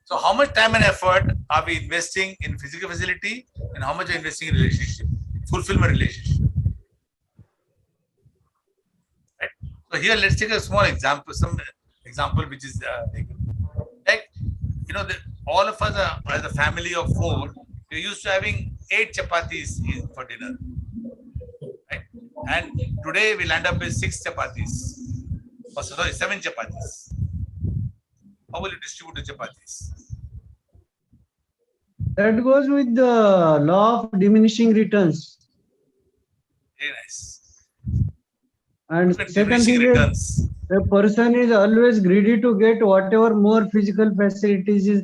So how much time and effort are we investing in physical facility and how much are we investing in relationship, fulfillment relationship? Right. So here let's take a small example, some example which is like, you know, all of us are, as a family of 4, we're used to having 8 chapatis for dinner. Right? And today we'll end up with 6 chapatis. Oh, sorry, 7 chapatis. How will you distribute the chapatis? That goes with the law of diminishing returns. Very nice. And But second diminishing thing is, returns. a person is always greedy to get whatever more physical facilities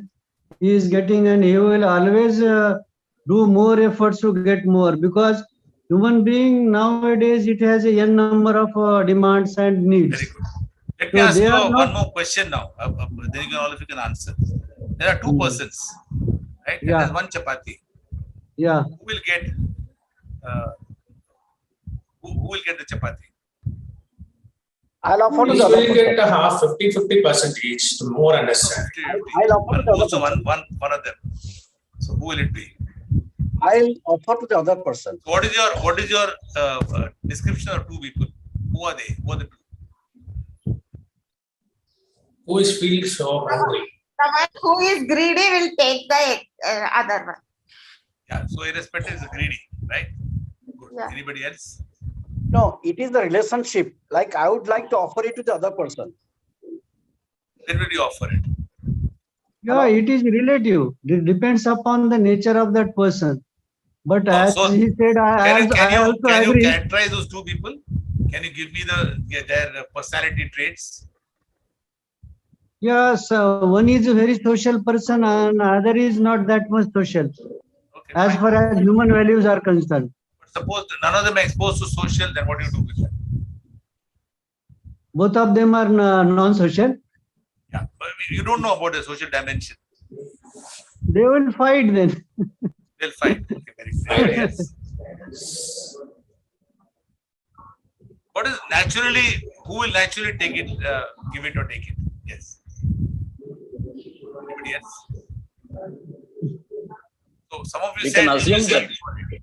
he is getting, and he will always do more efforts to get more, because human being nowadays, it has a young number of demands and needs. Very good. Let me So ask they you are one not- more question now. Then you can, all of you can answer. There are 2 persons, right? And Yeah. there's 1 chapati. Yeah. Who will get? Who will get the chapati? I'll offer to We the other will get person. a half, 50% each to more understand. 50-50. I'll offer to the other Also person. one of them. So who will it be? I'll offer to the other person. So what is your description of 2 people? Who are they? Who are the 2? Who is feeling so hungry? The one who is greedy will take the other one. Yeah. So irrespective is greedy, right? Good. Yeah. Anybody else? No, it is the relationship. Like I would like to offer it to the other person. When will you offer it? Yeah, it is relative. It depends upon the nature of that person. But Oh, as so he said, I also can you agree. characterize those 2 people? Can you give me their personality traits? Yes, one is a very social person and other is not that much social, Okay. as fine. far as human values are concerned. But suppose none of them are exposed to social, then what do you do with that? Both of them are non-social. Yeah. But you don't know about the social dimension. They will fight then. They'll fight. Okay, very good. Anybody else? What is naturally, who will naturally take it, give it or take it? Yes. Anybody else? So some of you We said can assume you said-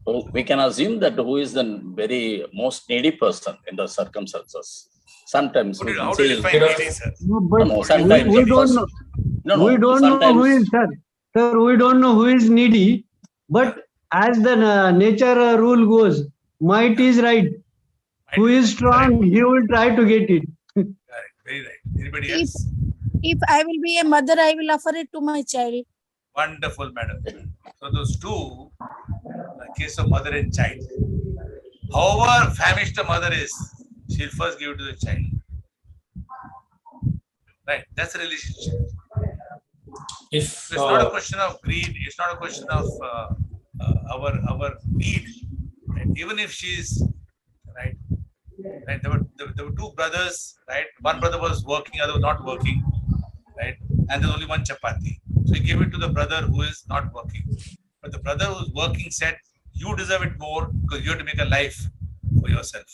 that we can assume that who is the very most needy person in the circumstances. Sometimes we How can do you say, define needy, sir? No, but No, sometimes we the don't person- know. no, We don't know who sometimes is, sir, we don't know who is needy, but as the nature rule goes, might is right. Who is strong, he will try to get it. Correct. Very right. Anybody If- else? If I will be a mother, I will offer it to my child. Wonderful, madam. So those 2, the case of mother and child. However famished the mother is, she'll first give it to the child. Right. That's a relationship. If So it's not a question of greed. It's not a question of our need. Right? Even if she's right. Right. There were 2 brothers. Right. One brother was working, other was not working. Right. And there's only 1 chapati. So he gave it to the brother who is not working. But the brother who's working said, "You deserve it more because you have to make a life for yourself."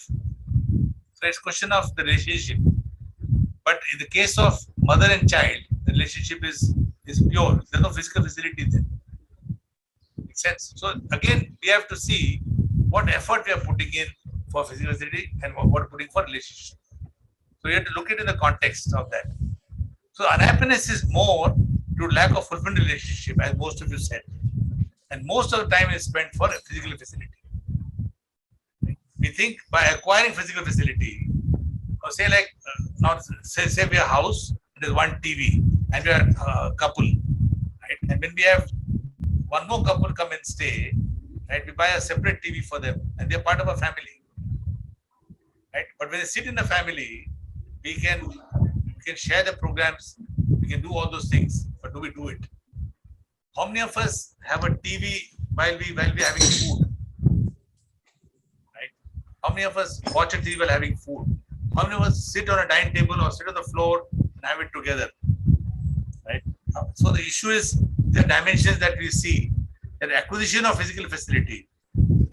So it's a question of the relationship. But in the case of mother and child, the relationship is pure. There's no physical facility there. Makes sense? So again, we have to see what effort we are putting in for physical facility and what we're putting for relationship. So you have to look at it in the context of that. So unhappiness is more to lack of fulfillment relationship, as most of you said. And most of the time is spent for a physical facility. We think by acquiring physical facility, or say like, not say we have a house, there's 1 TV, and we are a couple, right? And when we have 1 more couple come and stay, right? We buy a separate TV for them, and they're part of a family, right? But when they sit in the family, we can share the programs, we can do all those things, but do we do it? How many of us have a TV while we're having food? Right? How many of us watch a TV while having food? How many of us sit on a dining table or sit on the floor and have it together? Right? So the issue is the dimensions that we see, that acquisition of physical facility,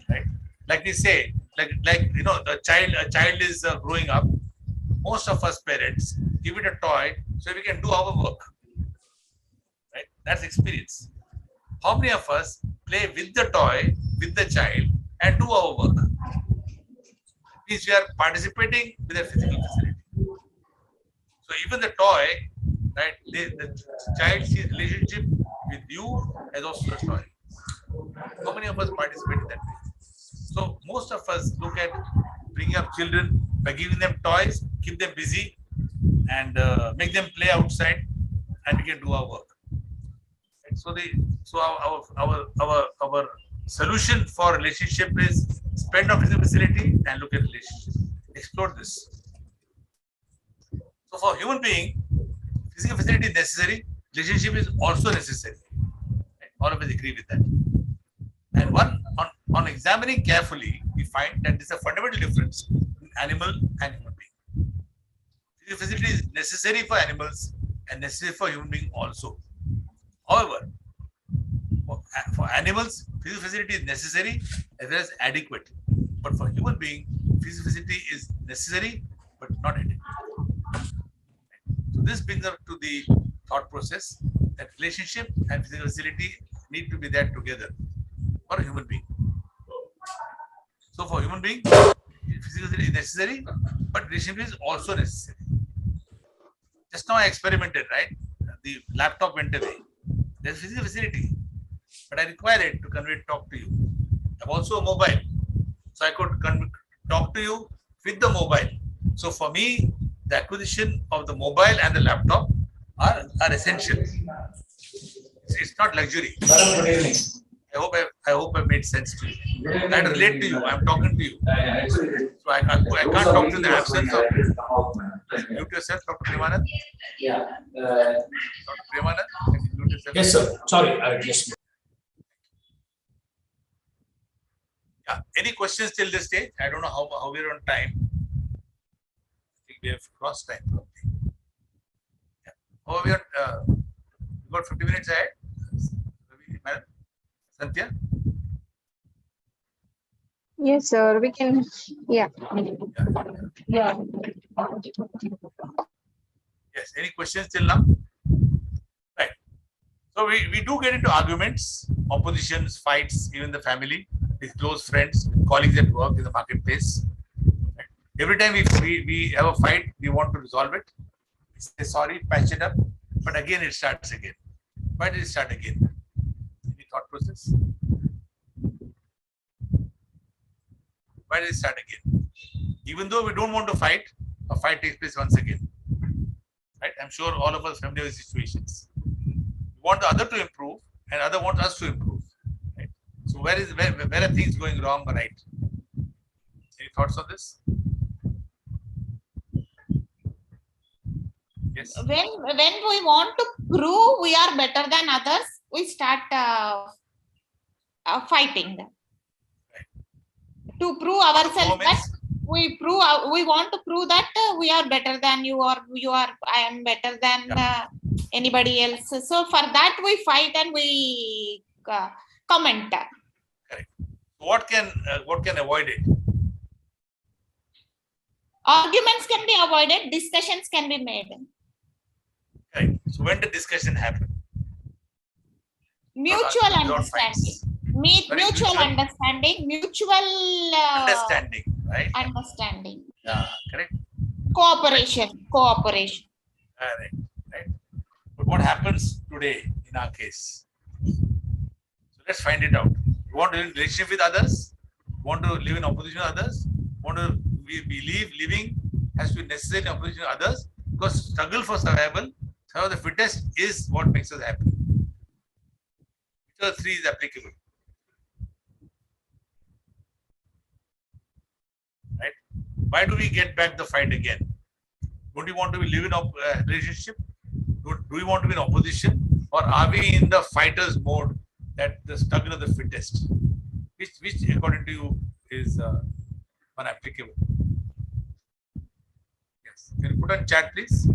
right? Like we say, like you know, a child is growing up. Most of us parents give it a toy so we can do our work. Right? That's experience. How many of us play with the toy, with the child, and do our work? Means we are participating with a physical facility. So even the toy, right? The child sees relationship with you as also a toy. How many of us participate in that way? So most of us look at bringing up children by giving them toys, keep them busy, and make them play outside, and we can do our work. And so our solution for relationship is spend on physical facility and look at relationship. Explore this. So for human being, physical facility is necessary. Relationship is also necessary. Right? All of us agree with that. And on examining carefully, we find that there's a fundamental difference between animal and human being. Physical facility is necessary for animals and necessary for human being also. However, for animals, physical facility is necessary as well as adequate. But for human being, physical facility is necessary but not adequate. So this brings us to the thought process that relationship and physical facility need to be there together for a human being. So for human being, physical facility is necessary, but relationship is also necessary. Just now I experimented, right? The laptop went away. There's physical facility, but I require it to talk to you. I have also a mobile, so I could talk to you with the mobile. So for me, the acquisition of the mobile and the laptop are essential. It's not luxury. I hope I made sense to you. I relate to you. I'm talking to you. So I can't talk to you in the absence of. Mute yourself, Dr. Premanand. Yeah. Dr. Premanand, can you mute yourself? Yes, sir. Sorry, I just. Yeah. Any questions till this stage? I don't know how we're on time. I think we have crossed time. Yeah. Oh, we got 50 minutes ahead. Madam Cynthia? Yes, sir. We can. Yeah. Yeah. Yes. Any questions till now? Right. So we do get into arguments, oppositions, fights, even the family, with close friends, with colleagues at work, in the marketplace. Right. Every time we have a fight, we want to resolve it. Say sorry, patch it up, but again it starts again. Why did it start again? Any thought process? Why did it start again? Even though we don't want to fight, a fight takes place once again. Right? I'm sure all of us are familiar with situations. We want the other to improve, and other wants us to improve. Right? So where are things going wrong or right? Any thoughts on this? Yes. When we want to prove we are better than others, we start fighting. To prove ourselves that we want to prove that we are better than you, or I am better than anybody else. So for that we fight and we comment. Correct. What can avoid it? Arguments can be avoided. Discussions can be made. Right. So when did discussion happen? Mutual understanding. Mutual understanding. Mutual understanding. Right. Understanding. Yeah. Correct. Cooperation. Cooperation. Correct. Right. But what happens today in our case? So let's find it out. You want to live in relationship with others? You want to live in opposition with others? We believe living has to be necessary in opposition to others, because struggle for survival, the fittest is what makes us happy. Which of the three is applicable? Right? Why do we get back the fight again? Don't we want to live in a relationship? Do we want to be in opposition, or are we in the fighter's mode, that the struggle of the fittest? Which according to you is unapplicable? Yes. Can you put on chat, please?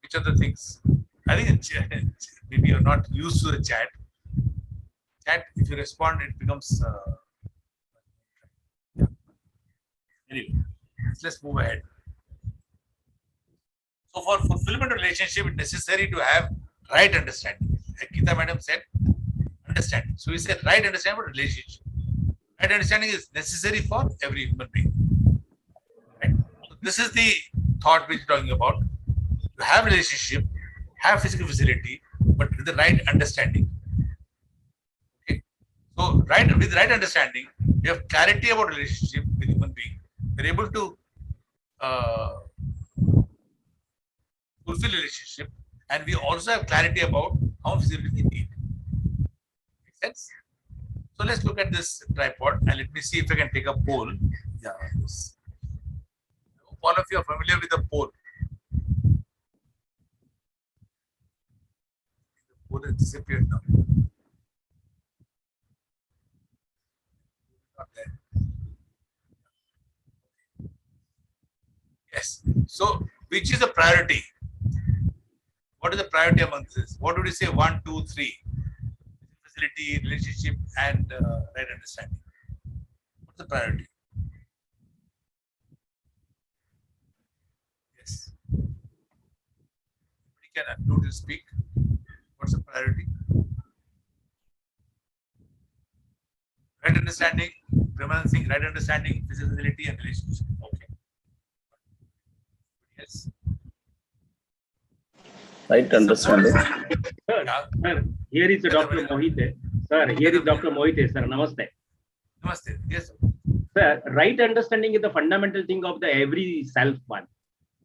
Which are the things? I think maybe you're not used to the chat. Chat, if you respond, it becomes. Yeah. Anyway, let's move ahead. So, for fulfillment of relationship, it's necessary to have right understanding. Like Geeta Madam said, understanding. So, we said right understanding about relationship. Right understanding is necessary for every human being. Right? So this is the thought which we're talking about. You have relationship, have physical facility, but with the right understanding. Okay. So with right understanding, we have clarity about relationship with human being. We're able to fulfill relationship, and we also have clarity about how facility we need. Make sense? So let's look at this tripod and let me see if I can take a poll. Yeah, yes. All of you are familiar with the poll. The poll has disappeared now. Not there. Yes. So which is the priority? What is the priority amongst this? What would you say? 1, 2, 3. Facility, relationship, and right understanding. What's the priority? Yes. We can unmute and speak. What's the priority? Right understanding, pronouncing, right understanding, facility, and relationship. Okay. Yes. Right understanding. Sir, here is Dr. Mohite. Sir, here is Dr. Mohite. Sir, namaste. Namaste. Yes. Sir, right understanding is the fundamental thing of the every self one.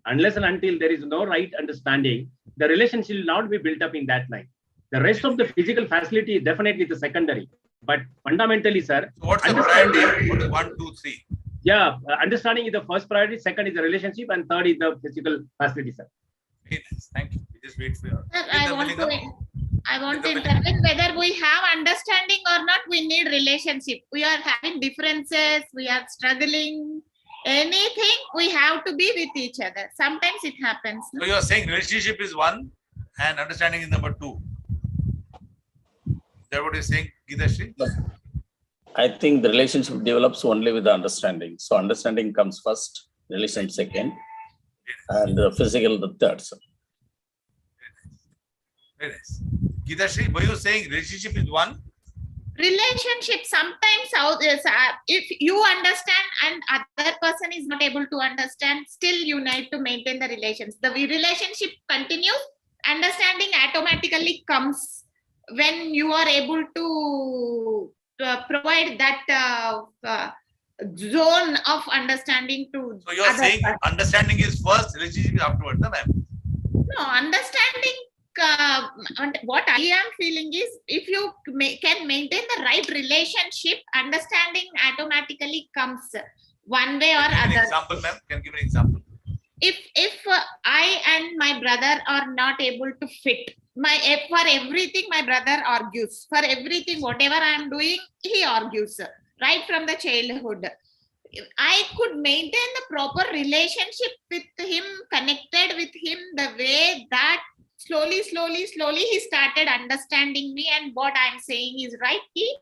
Unless and until there is no right understanding, the relationship will not be built up in that line. The rest of the physical facility is definitely the secondary. But fundamentally, sir, so what's the priority? What is 1, 2, 3? Yeah, understanding is the first priority, second is the relationship, and third is the physical facility, sir. Very nice. Thank you. We just wait for your. Sir, I want to intervene. Whether we have understanding or not, we need relationship. We are having differences. We are struggling. Anything, we have to be with each other. Sometimes it happens. So you are saying relationship is 1 and understanding is number 2. Is that what you're saying, Geeta Shri? I think the relationship develops only with the understanding. So understanding comes first, relationship second, and the physical the third. Sir. Very nice. Geeta Shri, were you saying relationship is 1? Relationship sometimes if you understand and other person is not able to understand, still you need to maintain the relations. The relationship continues, understanding automatically comes when you are able to provide that zone of understanding to. So you are saying understanding is first, relationship is afterwards, ma'am? No, understanding. What I am feeling is if you can maintain the right relationship, understanding automatically comes one way or other. An example, ma'am. Can you give an example? If I and my brother are not able to fit, for everything my brother argues. For everything, whatever I am doing, he argues. Right from the childhood, I could maintain the proper relationship with him, connected with him the way that slowly he started understanding me, and what I'm saying is right. He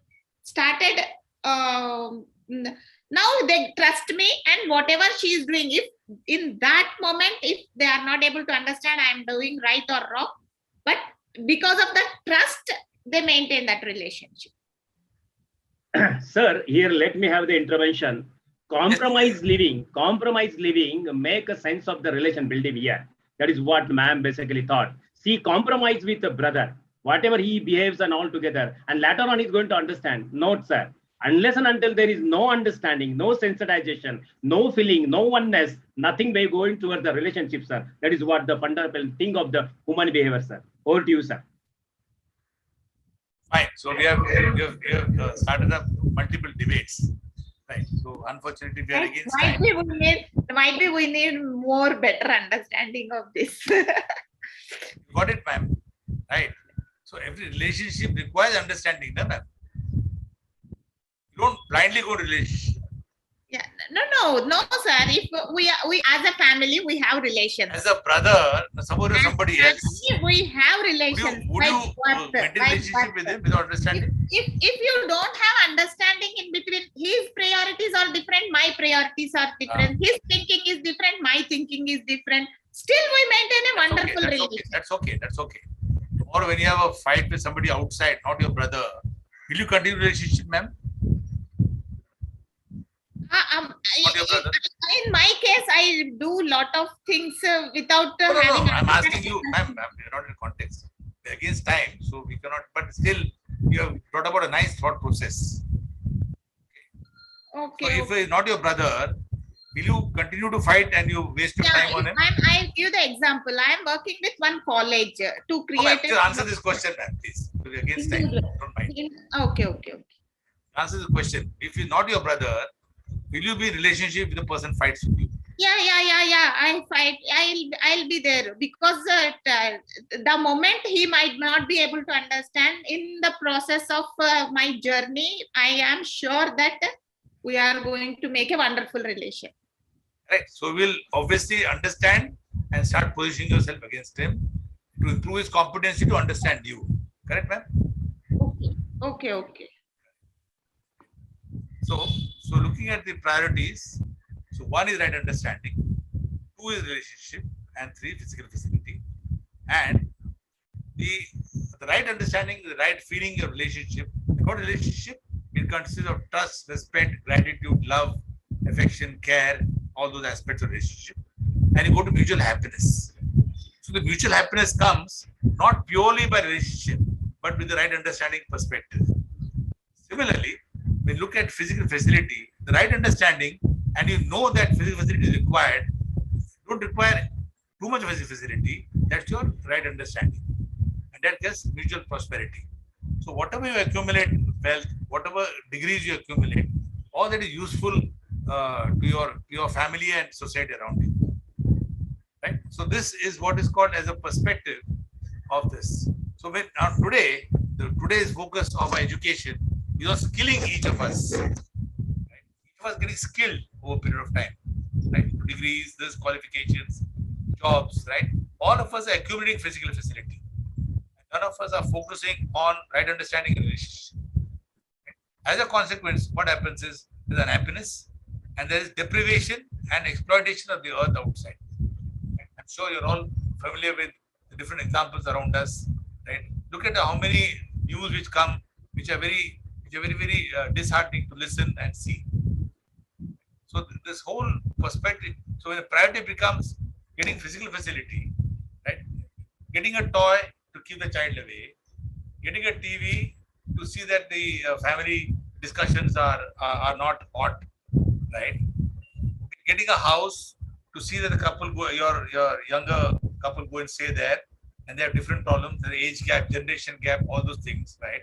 started now they trust me, and whatever she is doing, if in that moment, if they are not able to understand I'm doing right or wrong, but because of the trust, they maintain that relationship. Sir, here let me have the intervention. Compromise living make a sense of the relation building here. That is what ma'am basically thought. See, compromise with the brother, whatever he behaves and all together, and later on he's going to understand. Note, sir, unless and until there is no understanding, no sensitization, no feeling, no oneness, nothing by going towards the relationship, sir. That is what the fundamental thing of the human behavior, sir. Over to you, sir. Fine. So we have started up multiple debates. Right. So unfortunately, we are against time. Might be we need more better understanding of this. Got it, ma'am. Right. So every relationship requires understanding, no, ma'am. You don't blindly go to relationship. Yeah, no, sir. If we as a family, we have relations. As a brother, somebody else, We have relations. would you like maintain relationship with him without understanding? If you don't have understanding in between, his priorities are different, my priorities are different, his thinking is different, my thinking is different. Still, we maintain a wonderful relationship. That's okay. Or when you have a fight with somebody outside, not your brother, will you continue the relationship, ma'am? Not your brother? In my case, I do lot of things without No, having. I'm asking you, ma'am, we're not in context. We're against time, so we cannot, but still, you have brought about a nice thought process. Okay. So if he's not your brother, will you continue to fight and you waste your time on him? I'll give the example. I am working with one college to create. Just answer this question, ma'am, please. We're against time. Don't mind. Okay. Answer the question. If he's not your brother, will you be in relationship with the person fights with you? Yeah. I fight. I'll be there because the moment he might not be able to understand in the process of my journey, I am sure that we are going to make a wonderful relation. Right. So we'll obviously understand and start positioning yourself against him to improve his competency to understand you. Correct, ma'am? Okay. So looking at the priorities, so 1 is right understanding, 2 is relationship, and 3 physical facility. And the right understanding, the right feeling your relationship. About relationship, it consists of trust, respect, gratitude, love, affection, care, all those aspects of relationship. And you go to mutual happiness. So the mutual happiness comes not purely by relationship, but with the right understanding perspective. Similarly, when you look at physical facility, the right understanding, and you know that physical facility is required, don't require too much physical facility, that's your right understanding. And that gets mutual prosperity. So whatever you accumulate wealth, whatever degrees you accumulate, all that is useful to your family and society around you. Right? So this is what is called as a perspective of this. So when today's focus of our education is on skilling each of us. Right? Each of us getting skilled over a period of time. Right? Degrees, this qualifications, jobs, right? All of us are accumulating physical facility. None of us are focusing on right understanding and relationship. Right? As a consequence, what happens is there's unhappiness and there is deprivation and exploitation of the earth outside. Right? I'm sure you're all familiar with the different examples around us. Right? Look at how many news which come, which are very disheartening to listen and see. So this whole perspective. So when a priority becomes getting physical facility, right? Getting a toy to keep the child away, getting a TV to see that the family discussions are not hot, right? Getting a house to see that the couple go, your younger couple go and stay there, and they have different problems, the age gap, generation gap, all those things, right?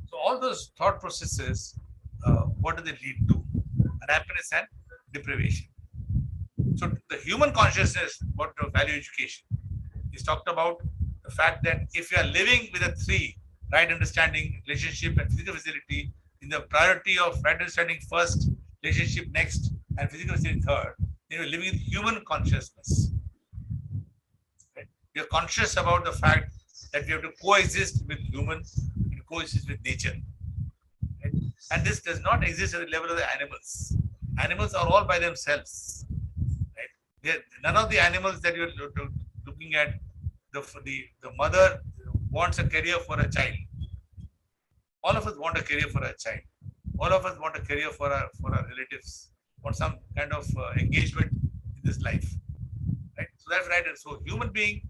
So all those thought processes, what do they lead to? Unhappiness and deprivation. So the human consciousness, what value education is talked about the fact that if you are living with a 3, right understanding, relationship, and physical facility, in the priority of right understanding first, relationship next, and physical facility third, then you're living in human consciousness. Right? You're conscious about the fact that we have to coexist with humans and coexist with nature. Right? And this does not exist at the level of the animals. Animals are all by themselves. Right? None of the animals that you're looking at, the mother wants a career for a child. All of us want a career for a child. All of us want a career for our relatives, want some kind of engagement in this life. Right? So that's right. So human being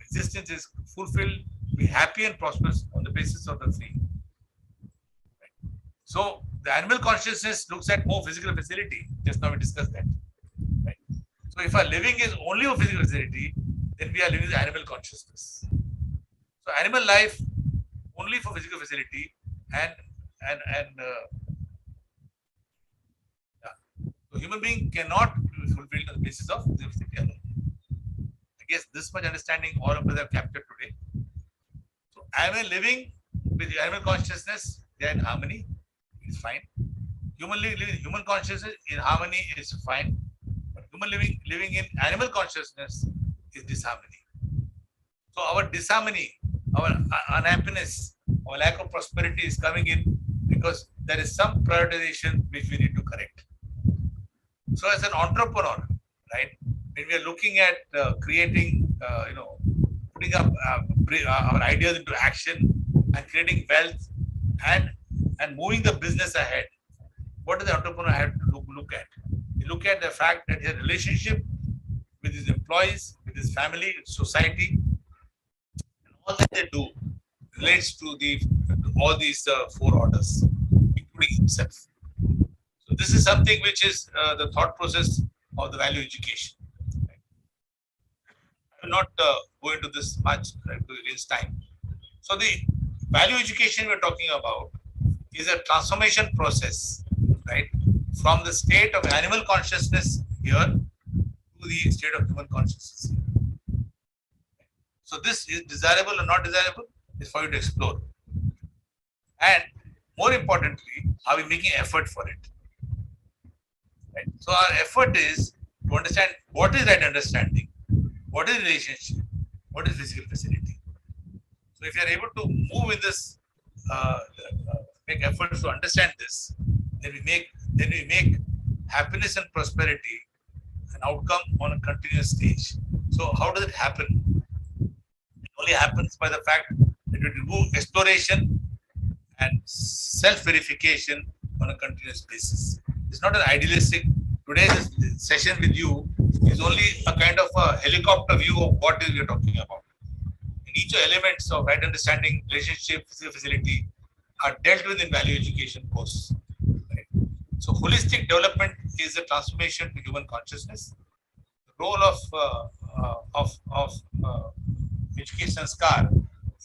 existence is fulfilled, be happy and prosperous on the basis of the 3. Right? So the animal consciousness looks at more physical facility. Just now we discussed that. Right? So if our living is only for physical facility, then we are living the animal consciousness. So animal life only for physical facility and so human being cannot be fulfilled on the basis of physical facility alone. I guess this much understanding all of us have captured today. So animal living with the animal consciousness, they are in harmony. It's fine. human consciousness in harmony is fine, but human living in animal consciousness is disharmony. So our disharmony, our unhappiness, our lack of prosperity is coming in because there is some prioritization which we need to correct. So as an entrepreneur, right, when we are looking at creating, putting up our ideas into action and creating wealth and moving the business ahead, what does the entrepreneur have to look at? You look at the fact that his relationship with his employees, with his family, society, and all that they do relates to all these four orders, including himself. So this is something which is the thought process of the value education. I will not go into this much, right, to waste time. So the value education we're talking about is a transformation process, right, from the state of animal consciousness here to the state of human consciousness here. So this is desirable or not desirable is for you to explore. And more importantly, are we making effort for it? Right? So our effort is to understand what is that understanding, what is relationship, what is physical facility. So if you are able to move in this, make efforts to understand this, then we make happiness and prosperity an outcome on a continuous stage. So how does it happen? It only happens by the fact that we remove exploration and self-verification on a continuous basis. It's not an idealistic. Today's session with you is only a kind of a helicopter view of what is we are talking about. And each elements of right understanding, relationship, physical facility are dealt with in value education course. Right? So holistic development is a transformation to human consciousness. The role of education sanskar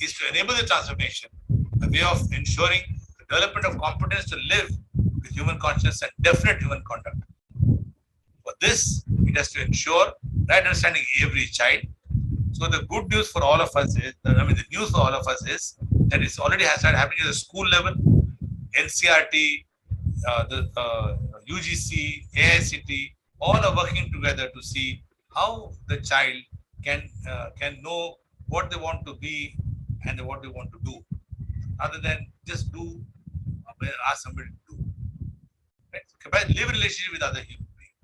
is to enable the transformation, a way of ensuring the development of competence to live with human consciousness and definite human conduct. For this, it has to ensure right understanding every child. So the good news for all of us is, the news for all of us is that it's already has started happening at the school level. NCRT, the UGC, AICT, all are working together to see how the child can know what they want to be and what they want to do, other than just do, ask somebody to do. Right? Live a relationship with other human beings.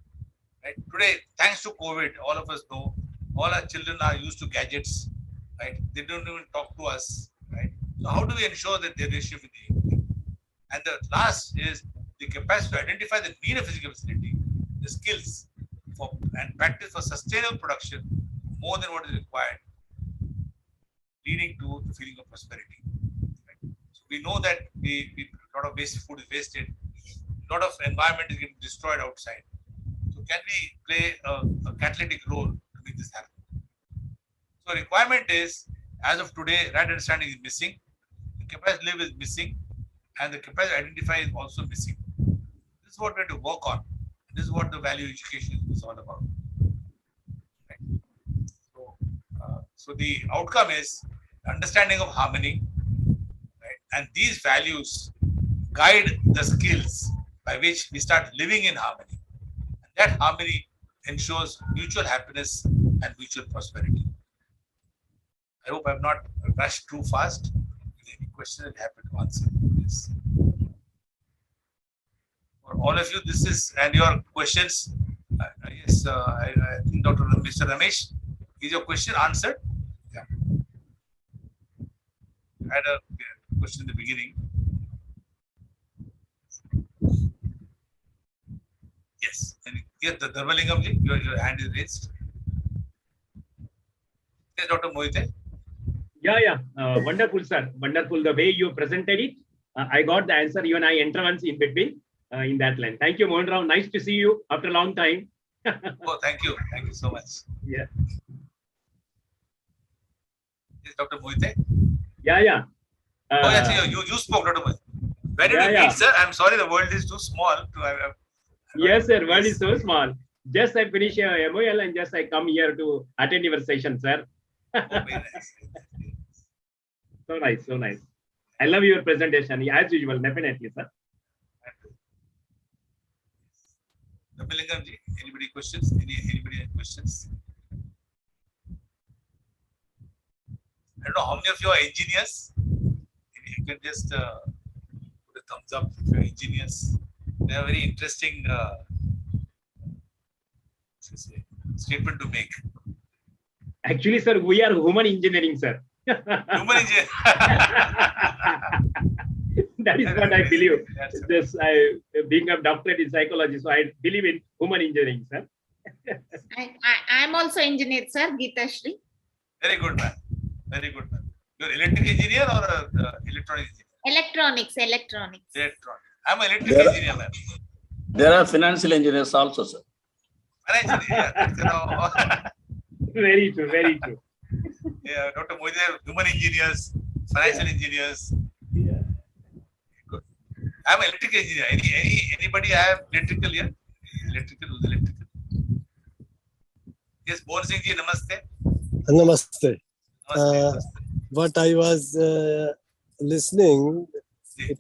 Right? Today, thanks to COVID, all of us know all our children are used to gadgets. Right? They don't even talk to us. Right? So how do we ensure that their relationship with the human being? And the last is the capacity to identify the need of physical facility, the skills and practice for sustainable production more than what is required, leading to the feeling of prosperity. Right? So we know that a lot of food is wasted, a lot of environment is getting destroyed outside. So can we play a catalytic role to make this happen? So requirement is, as of today, right understanding is missing, the capacity to live is missing, and the capacity to identify is also missing. This is what we have to work on. This is what the value education is all about. Right? So the outcome is understanding of harmony, right? And these values guide the skills by which we start living in harmony. And that harmony ensures mutual happiness and mutual prosperity. I hope I have not rushed too fast. If there are any questions, I'll be happy to answer. Yes. For all of you, this is, and your questions, yes, I think Mr. Ramesh, is your question answered? Yeah. I had a question in the beginning. Yes. Yes, the Dharmalingam ji, your hand is raised. Yes, Dr. Mohite. Yeah. Wonderful, sir. Wonderful. The way you presented it, I got the answer. Even I intervened in between in that line. Thank you, Mohan Rao. Nice to see you after a long time. Oh, thank you. Thank you so much. Yeah. Yes, Dr. Mohite. Yeah. Oh, yes, you spoke, Dr. Mohite. Where did we meet, sir? I'm sorry, the world is too small to. Yes, sir. World is so small. Just I finish MOL and just I come here to attend your session, sir. Oh, very nice. So nice, so nice. I love your presentation as usual, definitely, sir. Ramilingam ji, anybody questions? Anybody have questions? I don't know how many of you are engineers. Maybe you can just put a thumbs up if you're engineers. They have very interesting statement to make. Actually, sir, we are human engineering, sir. Human engineer. That is what I believe. That's This, being a doctorate in psychology, so I believe in human engineering, sir. I'm also engineer, sir, Geeta Shri. very good, man. Very good, man. You're electric engineer or electronic engineer? Electronics. Electronic. I'm an electric There are- engineer, man. There are financial engineers also, sir. Financial engineer. Very true, very true. Yeah, Dr. Moide, human engineers, financial engineers. Good. I'm an electric engineer. Anybody have electrical here? Electrical, who's electrical? Yes, Mohan Singh ji, namaste. Namaste. Namaste. What I was listening